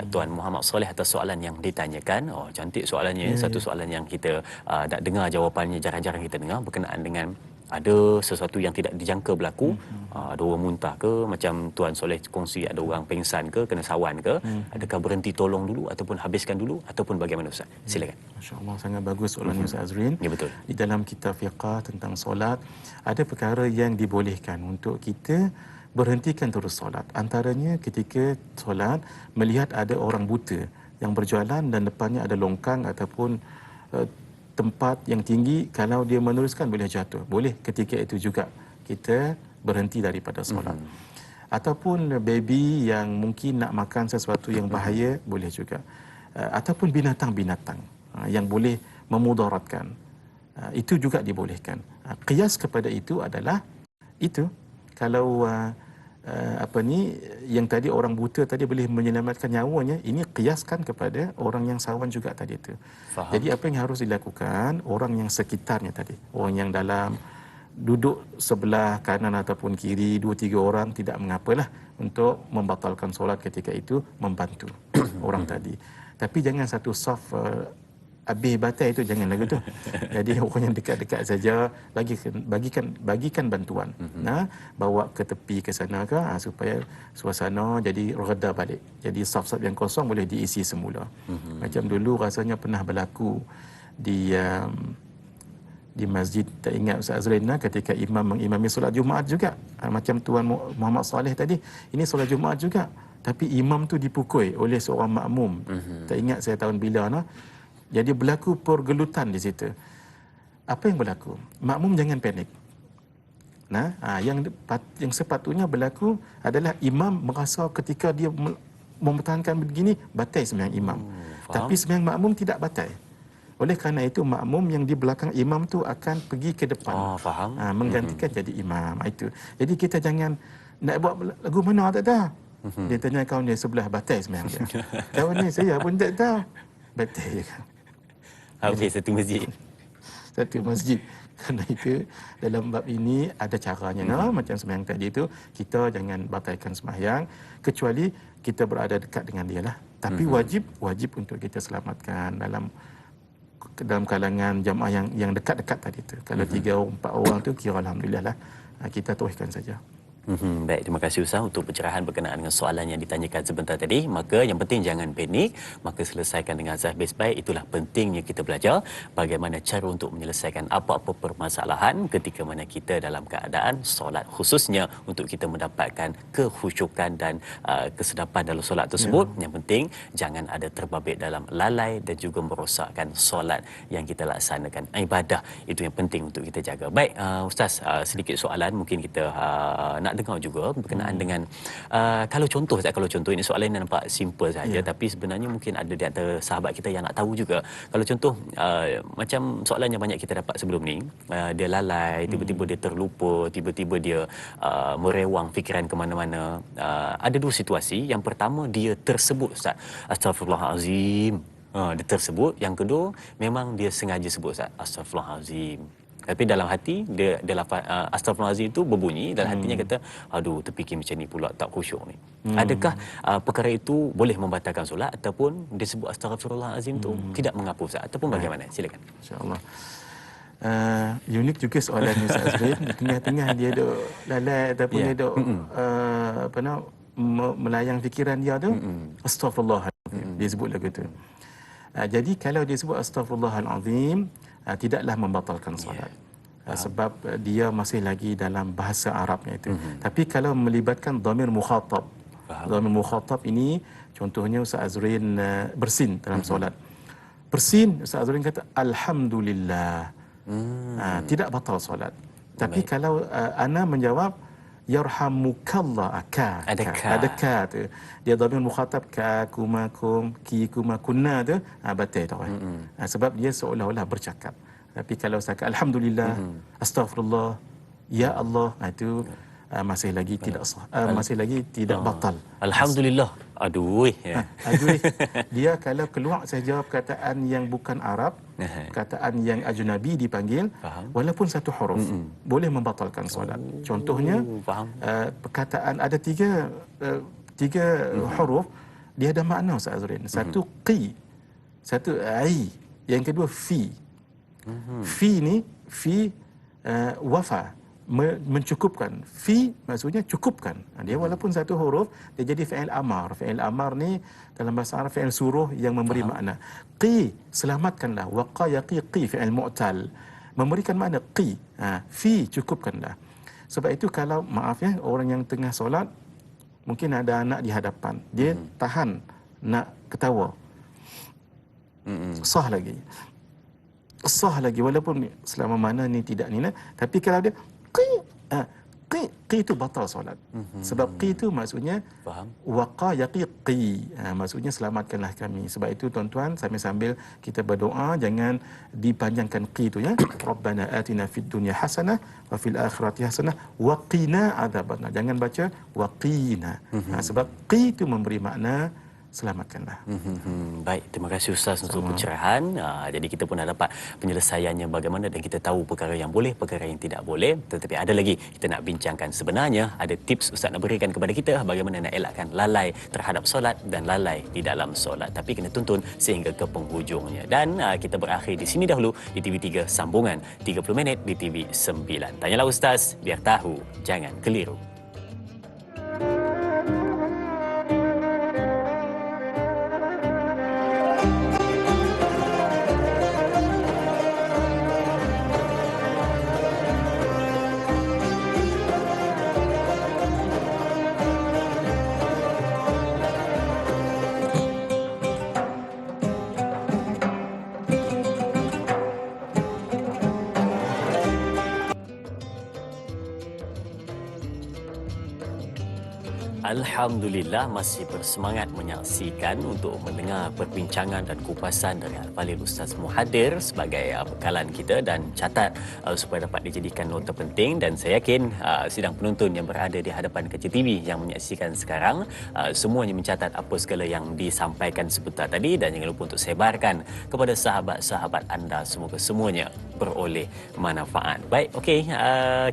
Tuan Muhammad Soleh atas soalan yang ditanyakan. Cantik soalannya. Satu soalan yang kita tak dengar jawapannya, jarang-jarang kita dengar, berkenaan dengan ada sesuatu yang tidak dijangka berlaku. Ada orang muntah ke, macam Tuan Soleh kongsi ada orang pengsan ke, kena sawan ke, adakah berhenti tolong dulu ataupun habiskan dulu ataupun bagaimana Ustaz? Silakan. Masya-Allah, sangat bagus soalannya Ustaz Azrin. Ya, betul. Di dalam kitab fiqah tentang solat ada perkara yang dibolehkan untuk kita berhentikan terus solat. Antaranya ketika solat melihat ada orang buta yang berjalan dan depannya ada longkang ataupun tempat yang tinggi, kalau dia meneruskan boleh jatuh. Boleh ketika itu juga kita berhenti daripada solat. Ataupun baby yang mungkin nak makan sesuatu yang bahaya, boleh juga. Ataupun binatang-binatang yang boleh memudaratkan, itu juga dibolehkan. Qiyas kepada itu adalah itu, kalau yang tadi orang buta tadi boleh menyelamatkan nyawanya, ini qiyaskan kepada orang yang sawan juga tadi itu. Faham. Jadi apa yang harus dilakukan orang yang sekitarnya tadi, orang yang dalam duduk sebelah kanan ataupun kiri 2-3 orang tidak mengapalah untuk membatalkan solat ketika itu, membantu orang tadi. Tapi jangan satu saf habis batal itu, jangan lagu tu. Jadi orang yang dekat-dekat saja bagikan bantuan. Nah, bawa ke tepi ke sana ke supaya suasana jadi reda balik. Jadi saf-saf yang kosong boleh diisi semula. Macam dulu rasanya pernah berlaku di masjid, tak ingat Ustaz Azrin ketika imam mengimami solat Jumaat juga. Macam Tuan Muhammad Saleh tadi, ini solat Jumaat juga. Tapi imam tu dipukul oleh seorang makmum. Tak ingat saya tahun bila Jadi berlaku pergelutan di situ. Apa yang berlaku? Makmum jangan panik. Nah, yang sepatutnya berlaku adalah imam merasa ketika dia mempertahankan begini, batal sembahyang imam. Tapi sembahyang makmum tidak batal. Oleh kerana itu makmum yang di belakang imam tu akan pergi ke depan. Menggantikan jadi imam. Itu. Jadi kita jangan nak buat lagu mana tak tahu. Dia tanya kawan dia sebelah, batal sembahyang dia. Kawan ni saya pun tak tahu. Batal je kan. Habis satu masjid. Satu masjid. Kerana itu dalam bab ini ada caranya. Macam sembahyang tadi itu, kita jangan batalkan sembahyang kecuali kita berada dekat dengan dia lah. Tapi wajib untuk kita selamatkan dalam kalangan jamaah yang dekat-dekat tadi tu. Kalau 3-4 orang tu kira alhamdulillah lah, kita teruskan saja. Baik, terima kasih Ustaz untuk pencerahan berkenaan dengan soalan yang ditanyakan sebentar tadi. Maka yang penting jangan panik, maka selesaikan dengan azab baik. Itulah pentingnya kita belajar bagaimana cara untuk menyelesaikan apa-apa permasalahan ketika mana kita dalam keadaan solat, khususnya untuk kita mendapatkan kekhusyukan dan kesedapan dalam solat tersebut. Yang penting jangan ada terbabit dalam lalai dan juga merosakkan solat yang kita laksanakan. Ibadah itu yang penting untuk kita jaga. Baik, Ustaz, sedikit soalan mungkin kita nak dengar juga berkenaan dengan kalau contoh ini soalan yang nampak simple saja, tapi sebenarnya mungkin ada di antara sahabat kita yang nak tahu juga. Kalau contoh macam soalan yang banyak kita dapat sebelum ni, dia lalai, tiba-tiba dia terlupa, tiba-tiba dia merewang fikiran ke mana-mana. Ada dua situasi. Yang pertama, dia tersebut Ustaz, Astaghfirullahalazim. Dia tersebut. Yang kedua, memang dia sengaja sebut Ustaz, Astaghfirullahalazim. Tapi dalam hati dia lafaz Astaghfirullahalazim itu berbunyi, dalam hatinya kata, aduh terfikir macam ni pula, tak khusyuk ni. Adakah perkara itu boleh membatalkan solat, ataupun dia sebut Astaghfirullahalazim tu tidak menghapus ataupun bagaimana? Silakan. Insya-Allah. Unik juga soalan Ustaz Azrin. Di tengah-tengah dia duk lalai ataupun dia duk melayang fikiran dia tu, Astaghfirullahalazim. Dia sebut lagu tu. Jadi kalau dia sebut Astaghfirullahalazim, tidaklah membatalkan solat. Sebab dia masih lagi dalam bahasa Arabnya itu. Tapi kalau melibatkan dhamir mukhatab. Dhamir mukhatab ini contohnya Ustaz Azrin bersin dalam solat. Bersin, Ustaz Azrin kata alhamdulillah. Tidak batal solat. Tapi kalau ana menjawab yarhamukallah, ada ka tu, dia dhamir mukhatab ka, kumakum, ki, kumakunna tu, batal tu. Sebab dia seolah-olah bercakap. Tapi kalau setakat alhamdulillah, astaghfirullah, ya Allah, itu masih lagi tidak sah, masih lagi tidak batal. Alhamdulillah. Aduh. Dia kalau keluar saja perkataan yang bukan Arab, perkataan yang ajnabi dipanggil, walaupun satu huruf, boleh membatalkan solat. Contohnya, perkataan ada tiga huruf, dia ada makna Ustaz Azrin. Satu qi, satu ai, yang kedua fi. Fi ni, wafa, mencukupkan. Fi maksudnya cukupkan. Dia walaupun satu huruf, dia jadi fi'il amar. Fi'il amar ni dalam bahasa Arab fi'il suruh yang memberi makna. Qi, selamatkanlah. Waqa yaqi qi, fi'il mu'tal, memberikan makna qi. Fi, cukupkanlah. Sebab itu kalau maaf ya, orang yang tengah solat, mungkin ada anak di hadapan, dia tahan nak ketawa, sah lagi walaupun selama mana ni tidak ni, tapi kalau dia qi itu batal solat. Sebab qi itu maksudnya waqa yaqi qi, maksudnya selamatkanlah kami. Sebab itu tuan-tuan, sambil kita berdoa jangan dipanjangkan qi itu ya. Rabbana atina fid dunya hasanah wa fil akhirati hasanah wa qina adzabannar. Jangan baca wa qina. Sebab qi itu memberi makna selamatkanlah. Baik, terima kasih Ustaz untuk pencerahan. Jadi kita pun dah dapat penyelesaiannya bagaimana dan kita tahu perkara yang boleh, perkara yang tidak boleh. Tetapi ada lagi kita nak bincangkan, sebenarnya ada tips Ustaz nak berikan kepada kita bagaimana nak elakkan lalai terhadap solat dan lalai di dalam solat. Tapi kena tuntun sehingga ke penghujungnya. Dan kita berakhir di sini dahulu di TV3 sambungan 30 minit di TV9. Tanyalah Ustaz, biar tahu, jangan keliru. Alhamdulillah masih bersemangat menyaksikan untuk mendengar perbincangan dan kupasan dari Al-Falil Ustaz Muhadir sebagai bekalan kita dan catat supaya dapat dijadikan nota penting. Dan saya yakin sidang penonton yang berada di hadapan kaca TV yang menyaksikan sekarang semuanya mencatat apa segala yang disampaikan sebentar tadi, dan jangan lupa untuk sebarkan kepada sahabat-sahabat anda. Semoga semuanya beroleh manfaat. Baik, okey,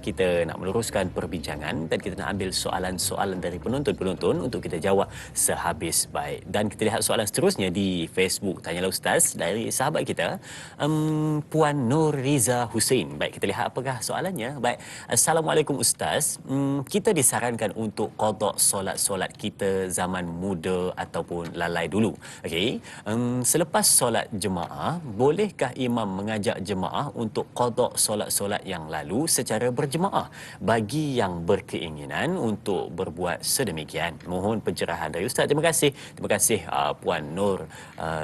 kita nak meneruskan perbincangan dan kita nak ambil soalan-soalan dari penonton untuk kita jawab sehabis baik. Dan kita lihat soalan seterusnya di Facebook Tanyalah Ustaz dari sahabat kita, Puan Nur Riza Hussein. Baik, kita lihat apakah soalannya. Baik, Assalamualaikum Ustaz. Kita disarankan untuk qada solat-solat kita zaman muda ataupun lalai dulu. Okey, selepas solat jemaah, bolehkah imam mengajak jemaah untuk qada solat-solat yang lalu secara berjemaah bagi yang berkeinginan untuk berbuat sedemikian? Mohon pencerahan dari Ustaz. Terima kasih Puan Nur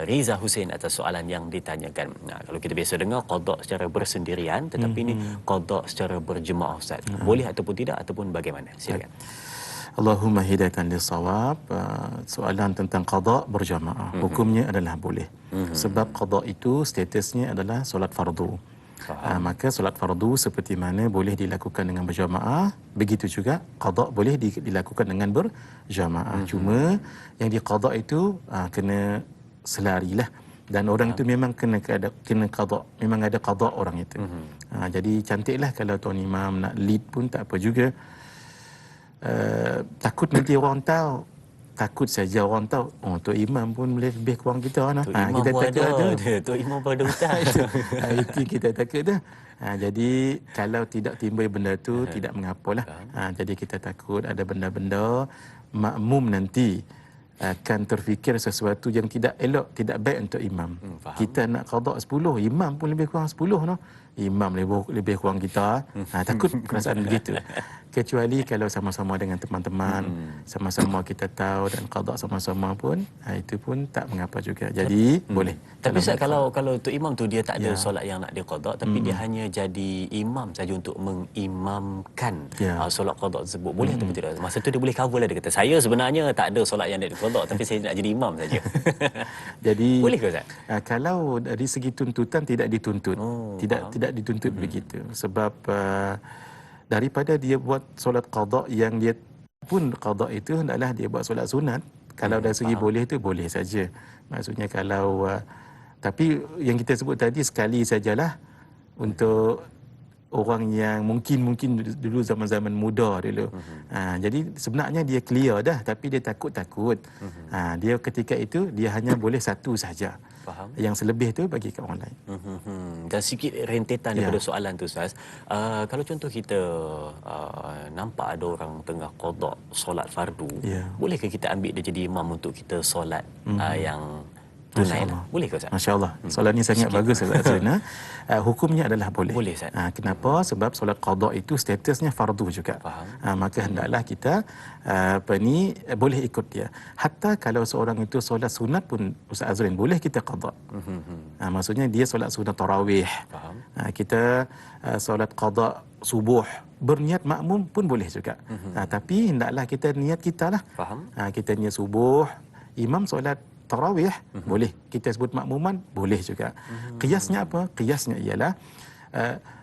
Riza Hussein atas soalan yang ditanyakan. Kalau kita biasa dengar qada secara bersendirian, tetapi ini qada secara berjemaah Ustaz. Boleh ataupun tidak ataupun bagaimana? Silakan. Allahumma hidayatan lis-shawab. Soalan tentang qada berjamaah, hukumnya adalah boleh. Sebab qada itu statusnya adalah solat fardu. Maka solat fardu seperti mana boleh dilakukan dengan berjamaah, begitu juga qada boleh dilakukan dengan berjamaah. Cuma yang diqada itu kena selarilah, dan orang itu memang kena qada, memang ada qada orang itu. Jadi cantiklah kalau tuan imam nak lead pun tak apa juga. Takut nanti orang tahu, takut saja orang tahu, oh tu imam pun boleh lebih kurang kita nah. Kita takut ada tu imam pada ustaz. Itu kita takut dah. Jadi kalau tidak timbul benda tu tidak mengapalah. Jadi kita takut ada benda-benda makmum nanti akan terfikir sesuatu yang tidak elok, tidak baik untuk imam. Kita nak qada 10, imam pun lebih kurang 10 noh. Imam lebih kurang kita. Takut perasaan begitu. Kecuali kalau sama-sama dengan teman-teman, sama-sama kita tahu dan qada sama-sama pun, itu pun tak mengapa juga. Jadi boleh. Tapi kalau tu imam tu dia tak ada solat yang nak dia qada, tapi dia hanya jadi imam saja untuk mengimamkan solat qada tersebut. Boleh ataupun tidak? Masa tu dia boleh cover lah, dia kata saya sebenarnya tak ada solat yang nak diqada, tapi saya nak jadi imam saja. Jadi boleh ke Ustaz? Kalau dari segi tuntutan tidak dituntut. Tidak dituntut begitu. Sebab daripada dia buat solat qada yang dia pun qada itu hendaklah dia buat solat sunat. Kalau dari segi boleh tu boleh saja. Maksudnya kalau tapi yang kita sebut tadi sekali sajalah untuk orang yang mungkin dulu zaman-zaman muda dulu. Jadi sebenarnya dia clear dah, tapi dia takut. Dia ketika itu dia hanya boleh satu saja. Faham. Yang selebih tu bagi ke orang lain. Dan sikit rentetan daripada soalan tu Ustaz. Kalau contoh kita nampak ada orang tengah qada solat fardu, bolehkah kita ambil dia jadi imam untuk kita solat yang tunai? Boleh ke Ustaz? Masya-Allah. Soalan ni sangat bagus Ustaz Azrina. Hukumnya adalah boleh. Boleh Ustaz. Kenapa? Sebab solat qada itu statusnya fardu juga. Maka hendaklah kita boleh ikut dia. Hatta kalau seorang itu solat sunat pun Ustaz Azrin boleh kita qada. Maksudnya dia solat sunat tarawih. Kita solat qada subuh berniat makmum pun boleh juga. Tapi hendaklah kita niat kita lah. Kita niat subuh, imam solat tarawih, boleh. Kita sebut makmuman, boleh juga. Qiyasnya apa? Qiyasnya ialah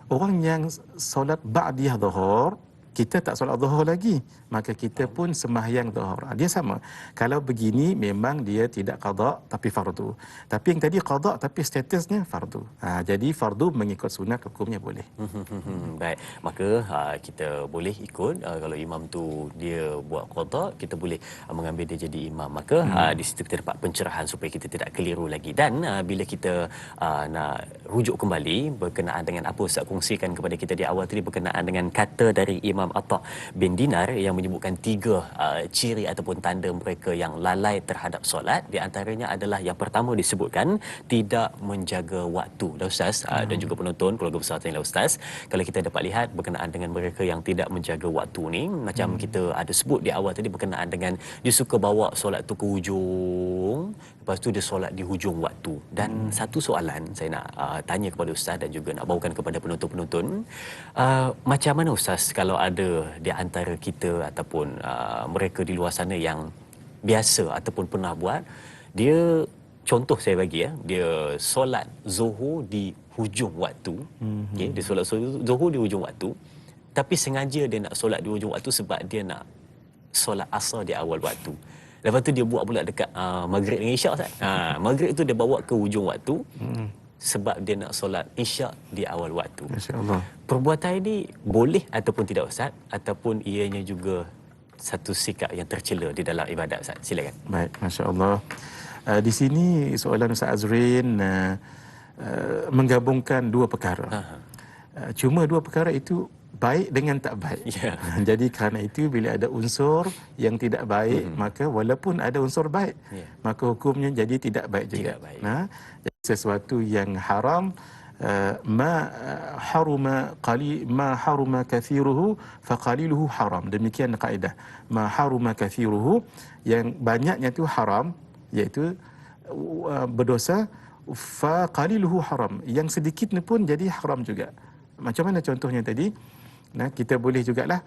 orang yang solat ba'diyah zuhur, kita tak solat zuhur lagi, maka kita pun sembahyang zuhur. Dia sama. Kalau begini memang dia tidak qada tapi fardu. Tapi yang tadi qada tapi statusnya fardu. Jadi fardu mengikut sunat hukumnya boleh. Baik, maka kita boleh ikut kalau imam tu dia buat qada, kita boleh mengambil dia jadi imam. Maka di situ kita dapat pencerahan supaya kita tidak keliru lagi. Dan bila kita nak rujuk kembali berkenaan dengan apa Ustaz kongsikan kepada kita di awal tadi berkenaan dengan kata dari Imam Atha bin Dinar yang menyebutkan 3 ciri ataupun tanda mereka yang lalai terhadap solat. Di antaranya adalah yang pertama disebutkan tidak menjaga waktu. Dan Ustaz dan juga penonton keluarga besar tanya Ustaz, kalau kita dapat lihat berkenaan dengan mereka yang tidak menjaga waktu ni, macam kita ada sebut di awal tadi berkenaan dengan dia suka bawa solat tu ke hujung, lepas tu dia solat di hujung waktu. Dan satu soalan saya nak tanya kepada Ustaz dan juga nak bawakan kepada penonton-penonton, macam mana Ustaz kalau ada di antara kita ataupun mereka di luar sana yang biasa ataupun pernah buat, dia contoh saya bagi dia solat zuhur di hujung waktu, okay, dia solat zuhur di hujung waktu, tapi sengaja dia nak solat di hujung waktu sebab dia nak solat asar di awal waktu. Lepas tu dia buat pula dekat maghrib dengan isyak Ustaz. Maghrib tu dia bawa ke hujung waktu sebab dia nak solat isyak di awal waktu. Masya-Allah. Perbuatan ini boleh ataupun tidak Ustaz, ataupun ianya juga satu sikap yang tercela di dalam ibadat Ustaz? Silakan. Baik, masya-Allah. Di sini soalan Ustaz Azrin menggabungkan 2 perkara. Cuma 2 perkara itu baik dengan tak baik. Yeah. Jadi kerana itu bila ada unsur yang tidak baik, maka walaupun ada unsur baik, maka hukumnya jadi tidak baik juga. Jadi sesuatu yang haram, ma haruma kathiruhu faqaliluhu haram. Demikian kaedah. Ma haruma kathiruhu, yang banyaknya itu haram, iaitu berdosa, faqaliluhu haram. Yang sedikit pun jadi haram juga. Macam mana contohnya tadi? Kita boleh jugalah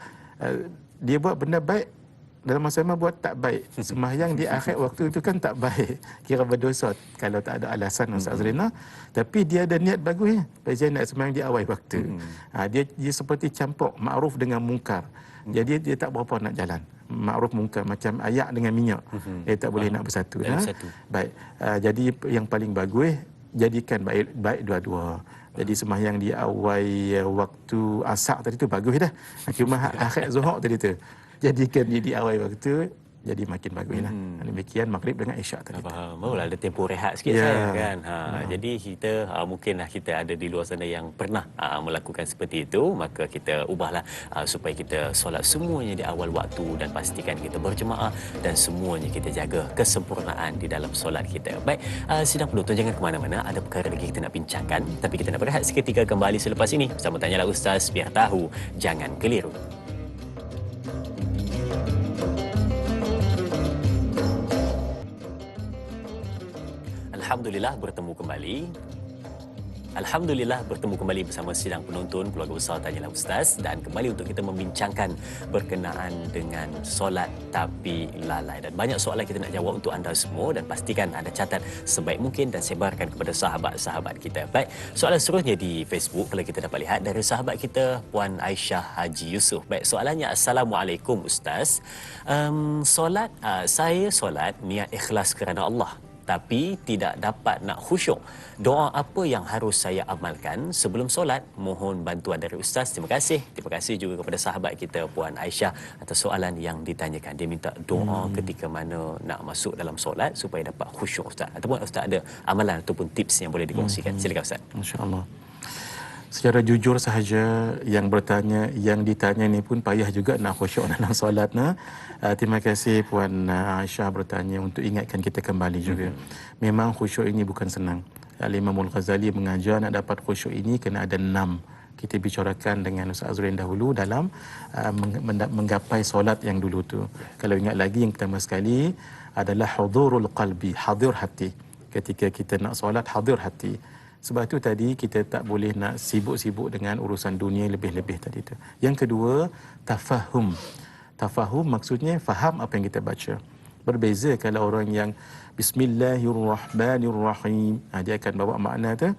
dia buat benda baik, dalam masa sama buat tak baik. Sembahyang di akhir waktu itu kan tak baik, kira berdosa kalau tak ada alasan Ustaz Azrina. Tapi dia ada niat bagus pasal nak sembahyang di awal waktu. Dia seperti campur ma'ruf dengan mungkar. Jadi dia tak berapa nak jalan. Ma'ruf mungkar macam ayak dengan minyak. Dia tak boleh nak bersatu. Baik. Jadi yang paling bagus jadikan baik dua-dua. Jadi sembahyang di awal waktu asar tadi tu bagus dah. Cuma akhir zuhur tadi tu jadikan dia di awal waktu, jadi makin baguslah. Demikian maghrib dengan isyak tadi. Faham. Barulah ada tempoh rehat sikit saya kan. Jadi kita mungkinlah kita ada di luar sana yang pernah melakukan seperti itu, maka kita ubahlah supaya kita solat semuanya di awal waktu dan pastikan kita berjemaah dan semuanya kita jaga kesempurnaan di dalam solat kita. Baik, sidang penonton jangan ke mana-mana, ada perkara lagi kita nak bincangkan, tapi kita nak berehat seketika kembali selepas ini. Bersama Tanyalah Ustaz, biar tahu jangan keliru. Alhamdulillah bertemu kembali bersama sidang penonton keluarga besar Tanyalah Ustaz, dan kembali untuk kita membincangkan berkenaan dengan solat tapi lalai. Dan banyak soalan kita nak jawab untuk anda semua, dan pastikan anda catat sebaik mungkin dan sebarkan kepada sahabat-sahabat kita. Baik, soalan seterusnya di Facebook kalau kita dapat lihat dari sahabat kita Puan Aisyah Haji Yusof. Baik, soalannya, Assalamualaikum Ustaz. Saya solat niat ikhlas kerana Allah, tapi tidak dapat nak khusyuk. Doa apa yang harus saya amalkan sebelum solat? Mohon bantuan dari Ustaz. Terima kasih. Terima kasih juga kepada sahabat kita Puan Aisyah atas soalan yang ditanyakan. Dia minta doa ketika mana nak masuk dalam solat supaya dapat khusyuk Ustaz. Ataupun Ustaz ada amalan ataupun tips yang boleh dikongsikan. Silakan Ustaz. Insya-Allah. Secara jujur sahaja yang ditanya ni pun payah juga nak khusyuk dalam solat. Terima kasih Puan Aisyah bertanya untuk ingatkan kita kembali juga. Memang khusyuk ini bukan senang. Imam Al-Ghazali mengajar nak dapat khusyuk ini kena ada 6. Kita bicarakan dengan Ustaz Azrin dahulu dalam menggapai solat yang dulu tu. Kalau ingat lagi, yang pertama sekali adalah hudurul qalbi, hadir hati. Ketika kita nak solat, hadir hati. Sebab itu tadi kita tak boleh nak sibuk-sibuk dengan urusan dunia lebih-lebih tadi tu. Yang kedua, tafahum. Tafahum maksudnya faham apa yang kita baca. Berbeza kalau orang yang Bismillahirrahmanirrahim, dia akan bawa makna tu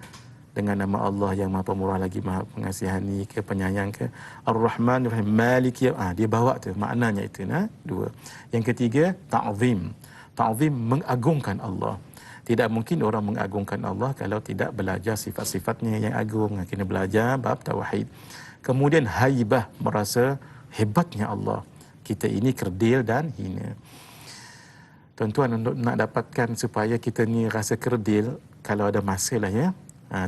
dengan nama Allah yang Maha Pemurah lagi Maha Pengasihani ke penyayang ke Ar-Rahman Ar-Rahim Malik dia bawa tu maknanya itu dua. Yang ketiga ta'zim. Ta'zim mengagungkan Allah. Tidak mungkin orang mengagungkan Allah kalau tidak belajar sifat-sifatnya yang agung. Kena belajar bab tauhid. Kemudian haibah, merasa hebatnya Allah. Kita ini kerdil dan hina. Tuan-tuan, untuk nak dapatkan supaya kita ni rasa kerdil, kalau ada masa lah ya,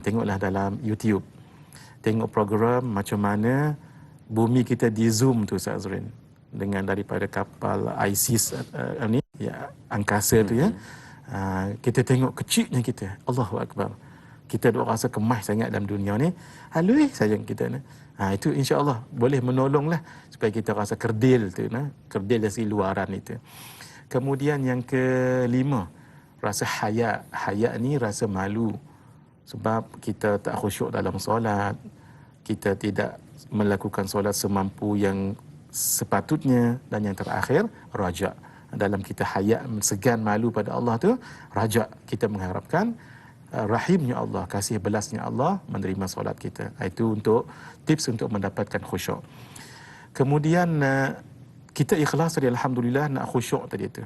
tengoklah dalam YouTube. Tengok program macam mana bumi kita di zoom tu Ustaz Azrin. Dengan daripada kapal ISIS ni, ya, angkasa tu ya. Kita tengok kecilnya kita. Allahu Akbar. Kita duk rasa kemas sangat dalam dunia ni. Halui sayang kita ni. Itu insya-Allah boleh menolonglah supaya kita rasa kerdil tu kerdil dari luaran itu. Kemudian yang kelima, rasa haya. Haya ni rasa malu. Sebab kita tak khusyuk dalam solat. Kita tidak melakukan solat semampu yang sepatutnya. Dan yang terakhir, raja'. Dalam kita haya, segan, malu pada Allah tu, raja'. Kita mengharapkan rahimnya Allah, kasih belasnya Allah menerima solat kita. Itu untuk tips untuk mendapatkan khusyuk. Kemudian kita ikhlas tadi, alhamdulillah, nak khusyuk tadi tu.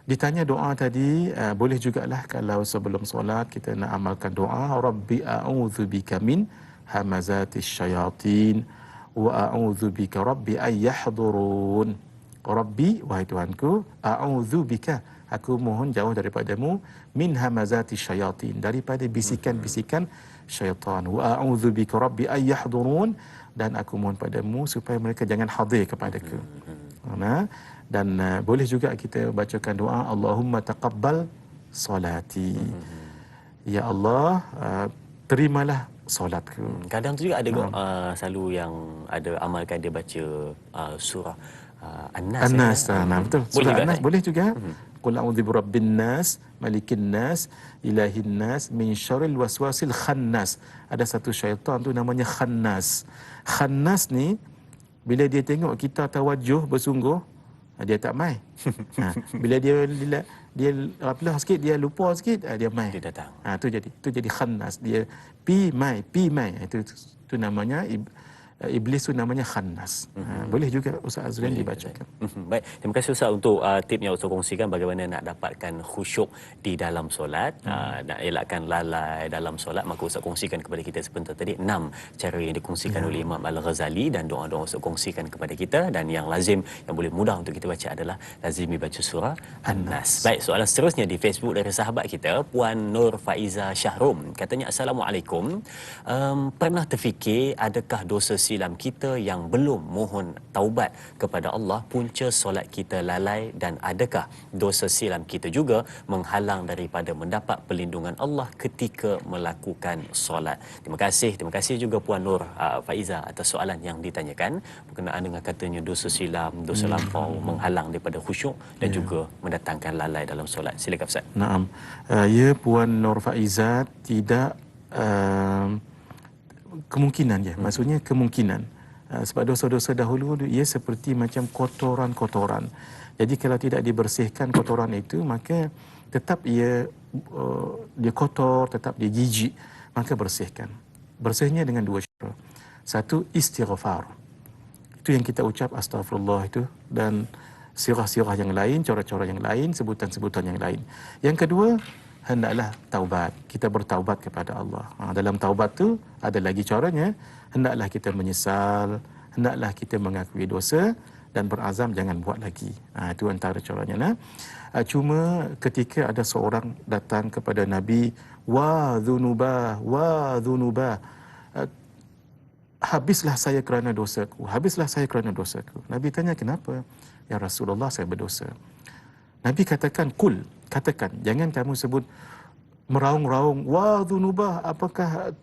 Ditanya doa tadi, boleh jugalah kalau sebelum solat kita nak amalkan doa, Rabbi a'udzubika min hamazatis syayatin wa a'udzubika Rabbi ay yahdurun. Rabbi, wahai Tuhanku, a'udzubika, aku mohon jauh daripadamu, min hamazati syayatin, daripada bisikan-bisikan syaitan. Wa a'udzubika Rabbi ay yahdurun, dan aku mohon padamu supaya mereka jangan hadir kepadaku. Dan boleh juga kita bacakan doa, Allahumma taqabbal salati. Ya Allah, terimalah solatku. Kadang tu juga ada selalu yang ada amalkan dia baca surah An-Nas. Betul. Boleh juga, An-Nas boleh juga. Qul a'udzu birabbin nas, malikin nas, ilahin nas, min syarril waswasil khannas. Ada satu syaitan tu namanya Khannas. Khannas ni bila dia tengok kita tawajuh bersungguh, dia tak mai. Bila dia apalah sikit, dia lupa sikit, dia mai. Dia datang. Tu jadi Khannas. Dia pi mai. Itu namanya Iblis tu namanya Khannas. Boleh juga Ustaz Azrin dibacakan. Baik, terima kasih Ustaz untuk tip yang Ustaz kongsikan bagaimana nak dapatkan khusyuk di dalam solat, nak elakkan lalai dalam solat. Maka Ustaz kongsikan kepada kita sebentar tadi 6 cara yang dikongsikan oleh Imam Al-Ghazali, dan doa-doa Ustaz kongsikan kepada kita, dan yang lazim, yang boleh mudah untuk kita baca adalah lazimi baca surah An-Nas. Baik, soalan seterusnya di Facebook dari sahabat kita, Puan Nur Faiza Syahrum. Katanya, Assalamualaikum. Pernah terfikir adakah dosa silam kita yang belum mohon taubat kepada Allah punca solat kita lalai, dan adakah dosa silam kita juga menghalang daripada mendapat perlindungan Allah ketika melakukan solat? Terima kasih juga Puan Nur Faiza atas soalan yang ditanyakan berkenaan dengan katanya dosa silam, dosa lampau menghalang daripada khusyuk dan juga mendatangkan lalai dalam solat. Silakan Ustaz. Naam. Ya, Puan Nur Faiza, tidak kemungkinan je. Maksudnya kemungkinan. Sebab dosa-dosa dahulu ia seperti macam kotoran-kotoran. Jadi kalau tidak dibersihkan kotoran itu, maka tetap dia kotor, tetap dia jijik. Maka bersihkan. Bersihnya dengan 2 cara. Satu, istighfar. Itu yang kita ucap astagfirullah itu, dan sirah-sirah yang lain, cara-cara yang lain, sebutan-sebutan yang lain. Yang kedua, hendaklah taubat. Kita bertaubat kepada Allah. Dalam taubat tu ada lagi caranya. Hendaklah kita menyesal, hendaklah kita mengakui dosa dan berazam jangan buat lagi. Itu antara caranya. Cuma ketika ada seorang datang kepada Nabi, wa dhunubah, habislah saya kerana dosaku, Nabi tanya, kenapa? Ya Rasulullah, saya berdosa. Nabi katakan, katakan, jangan kamu sebut meraung-raung, wa dhunubah, apakah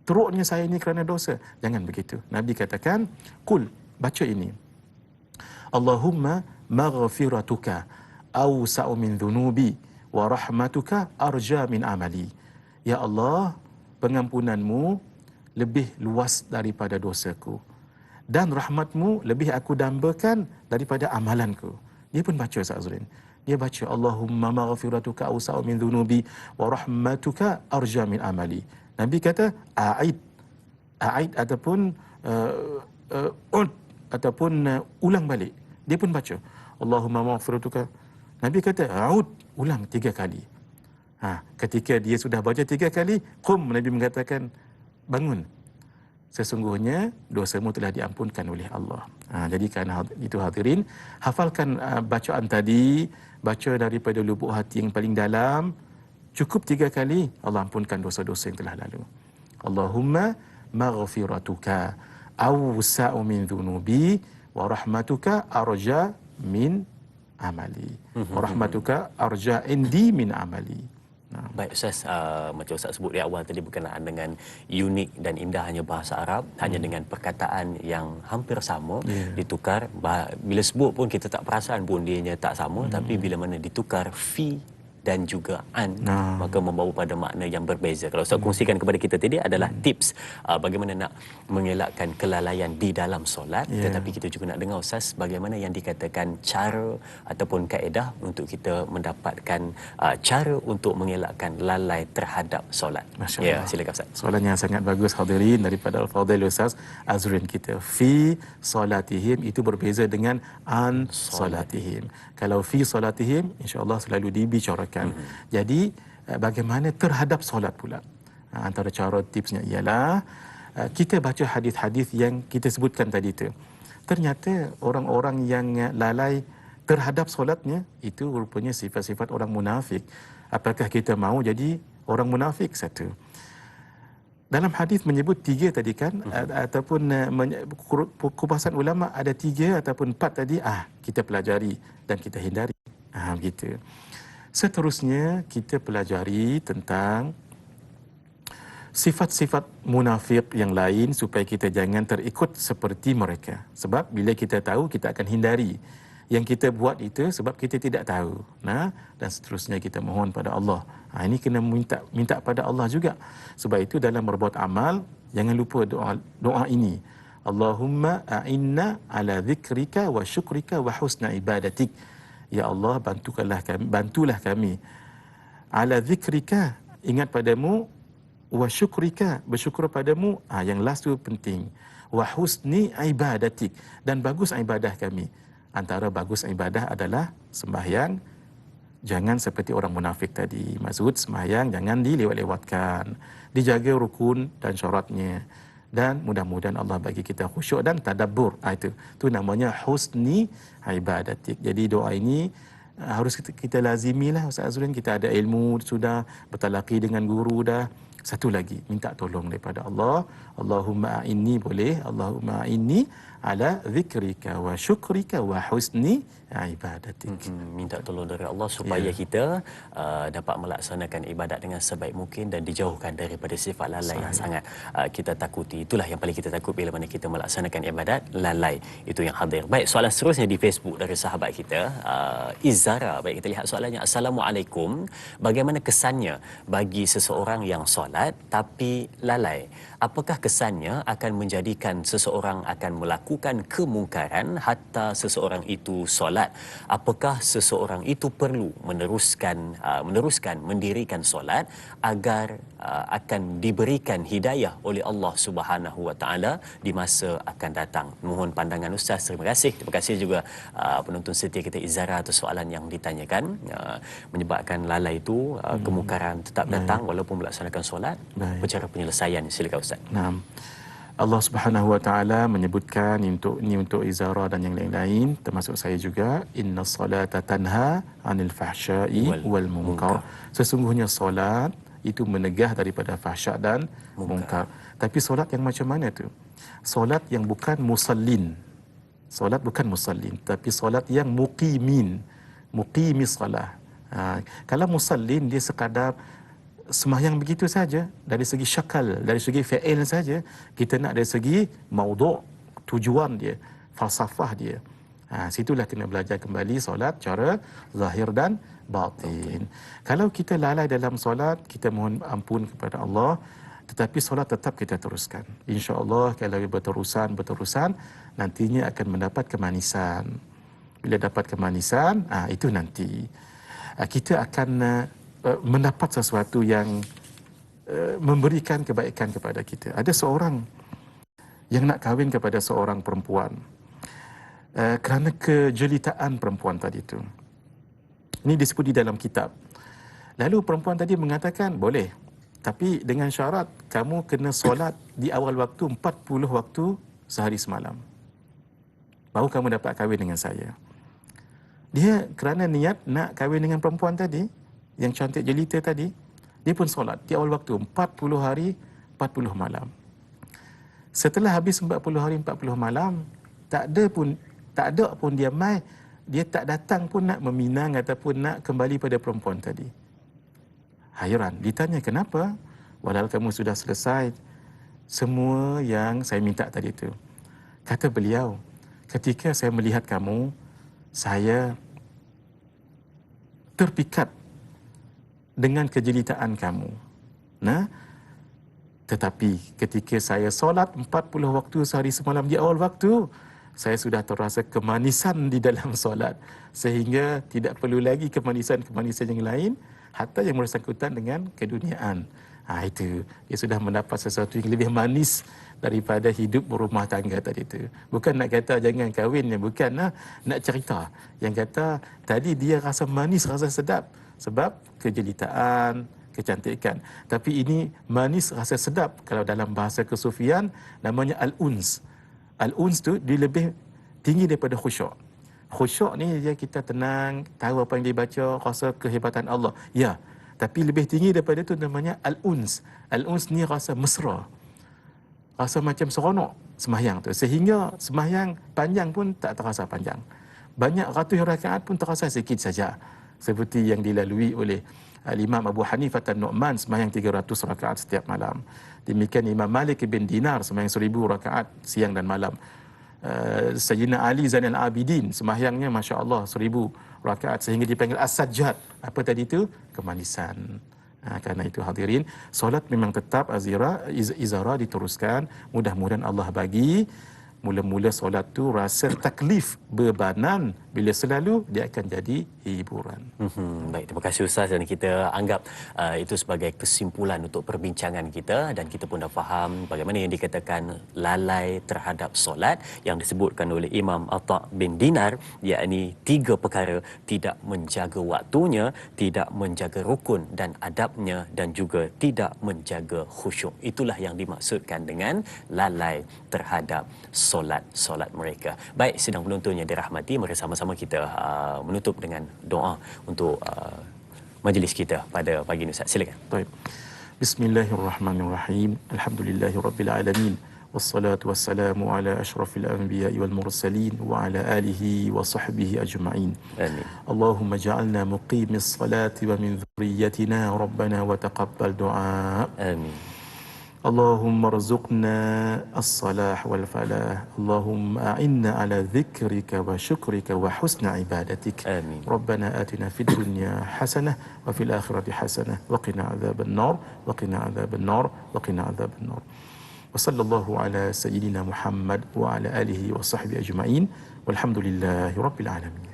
teruknya saya ini kerana dosa. Jangan begitu. Nabi katakan, baca ini. Allahumma maghfiratuka awsa'u min dhunubi wa rahmatuka arja min amali. Ya Allah, pengampunanmu lebih luas daripada dosaku, dan rahmatmu lebih aku dambakan daripada amalanku. Dia pun baca Ustaz Azrin. Dia baca Allahumma maghfiratuka awsa'u min dhunubi wa rahmatuka arja min amali. Nabi kata a'id. A'id ataupun ud ataupun ulang balik. Dia pun baca Allahumma maghfiratuka. Nabi kata a'ud, ulang 3 kali. Ketika dia sudah baca 3 kali, qum, Nabi mengatakan bangun. Sesungguhnya dosamu telah diampunkan oleh Allah. Jadi kerana itu hadirin, hafalkan bacaan tadi, baca daripada lubuk hati yang paling dalam, cukup 3 kali, Allah ampunkan dosa-dosa yang telah lalu. Allahumma maghfiratuka awsa'u min dhunubi wa rahmatuka arja min amali. Wa rahmatuka arja indi min amali. Baik Ustaz, macam Ustaz sebut di awal tadi berkenaan dengan unik dan indahnya bahasa Arab, hanya dengan perkataan yang hampir sama ditukar. Bila sebut pun kita tak perasan pun dianya tak sama, tapi bila mana ditukar fi dan juga an, maka membawa pada makna yang berbeza. Kalau Ustaz kongsikan kepada kita tadi adalah tips bagaimana nak mengelakkan kelalaian di dalam solat, tetapi kita juga nak dengar Ustaz bagaimana yang dikatakan cara ataupun kaedah untuk kita mendapatkan cara untuk mengelakkan lalai terhadap solat. Ya, silakan Ustaz. Soalan yang sangat bagus hadirin daripada Al-Fadhil Ustaz Azrin kita. Fi solatihim itu berbeza dengan an solatihim. Kalau fi solatihim, insya-Allah selalu dibicarakan. Jadi bagaimana terhadap solat pula? Antara cara tipsnya ialah kita baca hadis-hadis yang kita sebutkan tadi tu. Ternyata orang-orang yang lalai terhadap solatnya itu rupanya sifat-sifat orang munafik. Apakah kita mahu jadi orang munafik? Satu. Dalam hadis menyebut 3 tadi kan, ataupun kupasan ulama ada 3 ataupun 4 tadi, kita pelajari dan kita hindari. Begitu. Seterusnya kita pelajari tentang sifat-sifat munafik yang lain supaya kita jangan terikut seperti mereka. Sebab bila kita tahu, kita akan hindari. Yang kita buat itu sebab kita tidak tahu. Dan seterusnya kita mohon pada Allah. Ini kena minta pada Allah juga. Sebab itu dalam berbuat amal, jangan lupa doa ini. Allahumma a'inna ala zikrika wa syukrika wa husna ibadatik. Ya Allah, bantulah kami. Ala zikrika, ingat padamu, wa syukrika, bersyukur padamu. Yang last tu penting. Wa husni ibadatik, dan bagus ibadah kami. Antara bagus ibadah adalah sembahyang. Jangan seperti orang munafik tadi. Maksud sembahyang jangan dilewat-lewatkan. Dijaga rukun dan syaratnya. Dan mudah-mudahan Allah bagi kita khusyuk dan tadabbur. Itu namanya husni ibadatik. Jadi doa ini harus kita lazimilah Ustaz Azrin. Kita ada ilmu sudah, bertalaqi dengan guru dah. Satu lagi, minta tolong daripada Allah. Allahumma a'inni, boleh. Allahumma a'inni ala zikrika wa syukrika wa husni ibadatik. Minta tolong dari Allah supaya kita dapat melaksanakan ibadat dengan sebaik mungkin dan dijauhkan daripada sifat lalai yang sangat kita takuti. Itulah yang paling kita takut bila mana kita melaksanakan ibadat, lalai. Itu yang hadir. Baik, soalan seterusnya di Facebook dari sahabat kita, Izara. Baik, kita lihat soalannya. Assalamualaikum. Bagaimana kesannya bagi seseorang yang solat tapi lalai? Apakah kesannya akan menjadikan seseorang akan melakukan kemungkaran hatta seseorang itu solat? Apakah seseorang itu perlu meneruskan mendirikan solat agar akan diberikan hidayah oleh Allah Subhanahu Wa Taala di masa akan datang? Mohon pandangan Ustaz. Terima kasih. Terima kasih juga penonton setia kita Izara atas soalan yang ditanyakan. Menyebabkan lalai itu kemungkaran tetap datang walaupun melaksanakan solat. Apa cara penyelesaian? Silakan Ustaz. Allah Subhanahu Wa Taala menyebutkan untuk Izara dan yang lain-lain, termasuk saya juga, inna salata tanha 'anil fahsya'i wal munkar. Sesungguhnya solat itu menegah daripada fahsya' dan munkar. Tapi solat yang macam mana tu? Solat yang bukan musallin. Solat bukan musallin, tapi solat yang muqimis salah. Kalau musallin dia sekadar sembahyang begitu saja, dari segi syakal, dari segi fi'il saja. Kita nak dari segi maudhu', tujuan dia, falsafah dia. Situlah kena belajar kembali solat cara zahir dan batin. Kalau kita lalai dalam solat, kita mohon ampun kepada Allah, tetapi solat tetap kita teruskan. InsyaAllah kalau berterusan, nantinya akan mendapat kemanisan. Bila dapat kemanisan, itu nanti kita akan mendapat sesuatu yang memberikan kebaikan kepada kita. Ada seorang yang nak kahwin kepada seorang perempuan kerana kejelitaan perempuan tadi itu. Ini disebut di dalam kitab. Lalu perempuan tadi mengatakan, boleh. Tapi dengan syarat, kamu kena solat di awal waktu 40 waktu sehari semalam. Baru kamu dapat kahwin dengan saya. Dia kerana niat nak kahwin dengan perempuan tadi, yang cantik jelita tadi, dia pun solat di awal waktu 40 hari, 40 malam. Setelah habis 40 hari, 40 malam, tak ada pun dia mai, dia tak datang pun nak meminang ataupun nak kembali pada perempuan tadi. Hairan, ditanya kenapa? Walau kamu sudah selesai semua yang saya minta tadi itu. Kata beliau, ketika saya melihat kamu, saya terpikat dengan kejelitaan kamu. Nah, tetapi ketika saya solat 40 waktu sehari semalam di awal waktu, saya sudah terasa kemanisan di dalam solat. Sehingga tidak perlu lagi kemanisan-kemanisan yang lain, hatta yang bersangkutan dengan keduniaan. Itu, dia sudah mendapat sesuatu yang lebih manis daripada hidup berumah tangga tadi itu. Bukan nak kata jangan kahwin, bukan nak cerita. Yang kata tadi dia rasa manis, rasa sedap sebab kejelitaan, kecantikan. Tapi ini manis, rasa sedap. Kalau dalam bahasa kesufian namanya al-uns. Al-uns tu dia lebih tinggi daripada khusyuk. Khusyuk ni dia kita tenang, tahu apa yang dibaca, rasa kehebatan Allah. Ya, tapi lebih tinggi daripada itu namanya al-uns. Al-uns ni rasa mesra. Rasa macam seronok sembahyang tu. Sehingga sembahyang panjang pun tak terasa panjang. Banyak ratus rakaat pun terasa sikit saja. Seperti yang dilalui oleh Imam Abu Hanifah An-Nu'man sembahyang 300 rakaat setiap malam. Demikian Imam Malik bin Dinar sembahyang 1000 rakaat siang dan malam. Sayyidina Ali Zainal Abidin sembahyangnya Masya Allah 1000 rakaat sehingga dipanggil As-Sajjad. Apa tadi itu? Kemanisan. Karena itu hadirin, solat memang tetap izara diteruskan. Mudah-mudahan Allah bagi mula-mula solat tu rasa taklif, bebanan, bila selalu dia akan jadi hiburan. Baik, terima kasih Ustaz, dan kita anggap itu sebagai kesimpulan untuk perbincangan kita, dan kita pun dah faham bagaimana yang dikatakan lalai terhadap solat yang disebutkan oleh Imam Atha bin Dinar, yakni 3 perkara: tidak menjaga waktunya, tidak menjaga rukun dan adabnya, dan juga tidak menjaga khusyuk. Itulah yang dimaksudkan dengan lalai terhadap solat mereka. Baik, sidang penonton yang dirahmati, mari sama-sama kita menutup dengan doa untuk majlis kita pada pagi ini, Ustaz. Silakan. Baik. Bismillahirrahmanirrahim. Alhamdulillahirabbil alamin. Wassalatu wassalamu ala asyrafil anbiya'i wal mursalin wa ala alihi wa sahbihi ajma'in. Amin. Allahumma ja'alna muqimis salati wa min dhurriyyatina rabbana wa taqabbal du'a. Amin. اللهم ارزقنا الصلاح والفلاح اللهم أعنا على ذكرك وشكرك وحسن عبادتك آمين. ربنا آتنا في الدنيا حسنة وفي الآخرة حسنة وقنا عذاب النار وقنا عذاب النار وقنا عذاب النار وصلى الله على سيدنا محمد وعلى آله وصحبه أجمعين والحمد لله رب العالمين.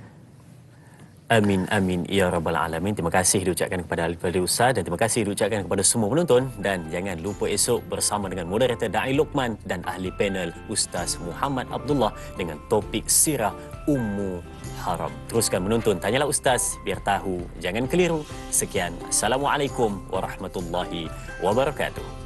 Amin, amin, ya Rabbal Alamin. Terima kasih diucapkan kepada Ustaz, dan terima kasih diucapkan kepada semua penonton. Dan jangan lupa esok bersama dengan moderator Da'i Luqman dan ahli panel Ustaz Muhammad Abdullah dengan topik Sirah Ummu Haram. Teruskan menonton Tanyalah Ustaz, biar tahu, jangan keliru. Sekian, Assalamualaikum warahmatullahi wabarakatuh.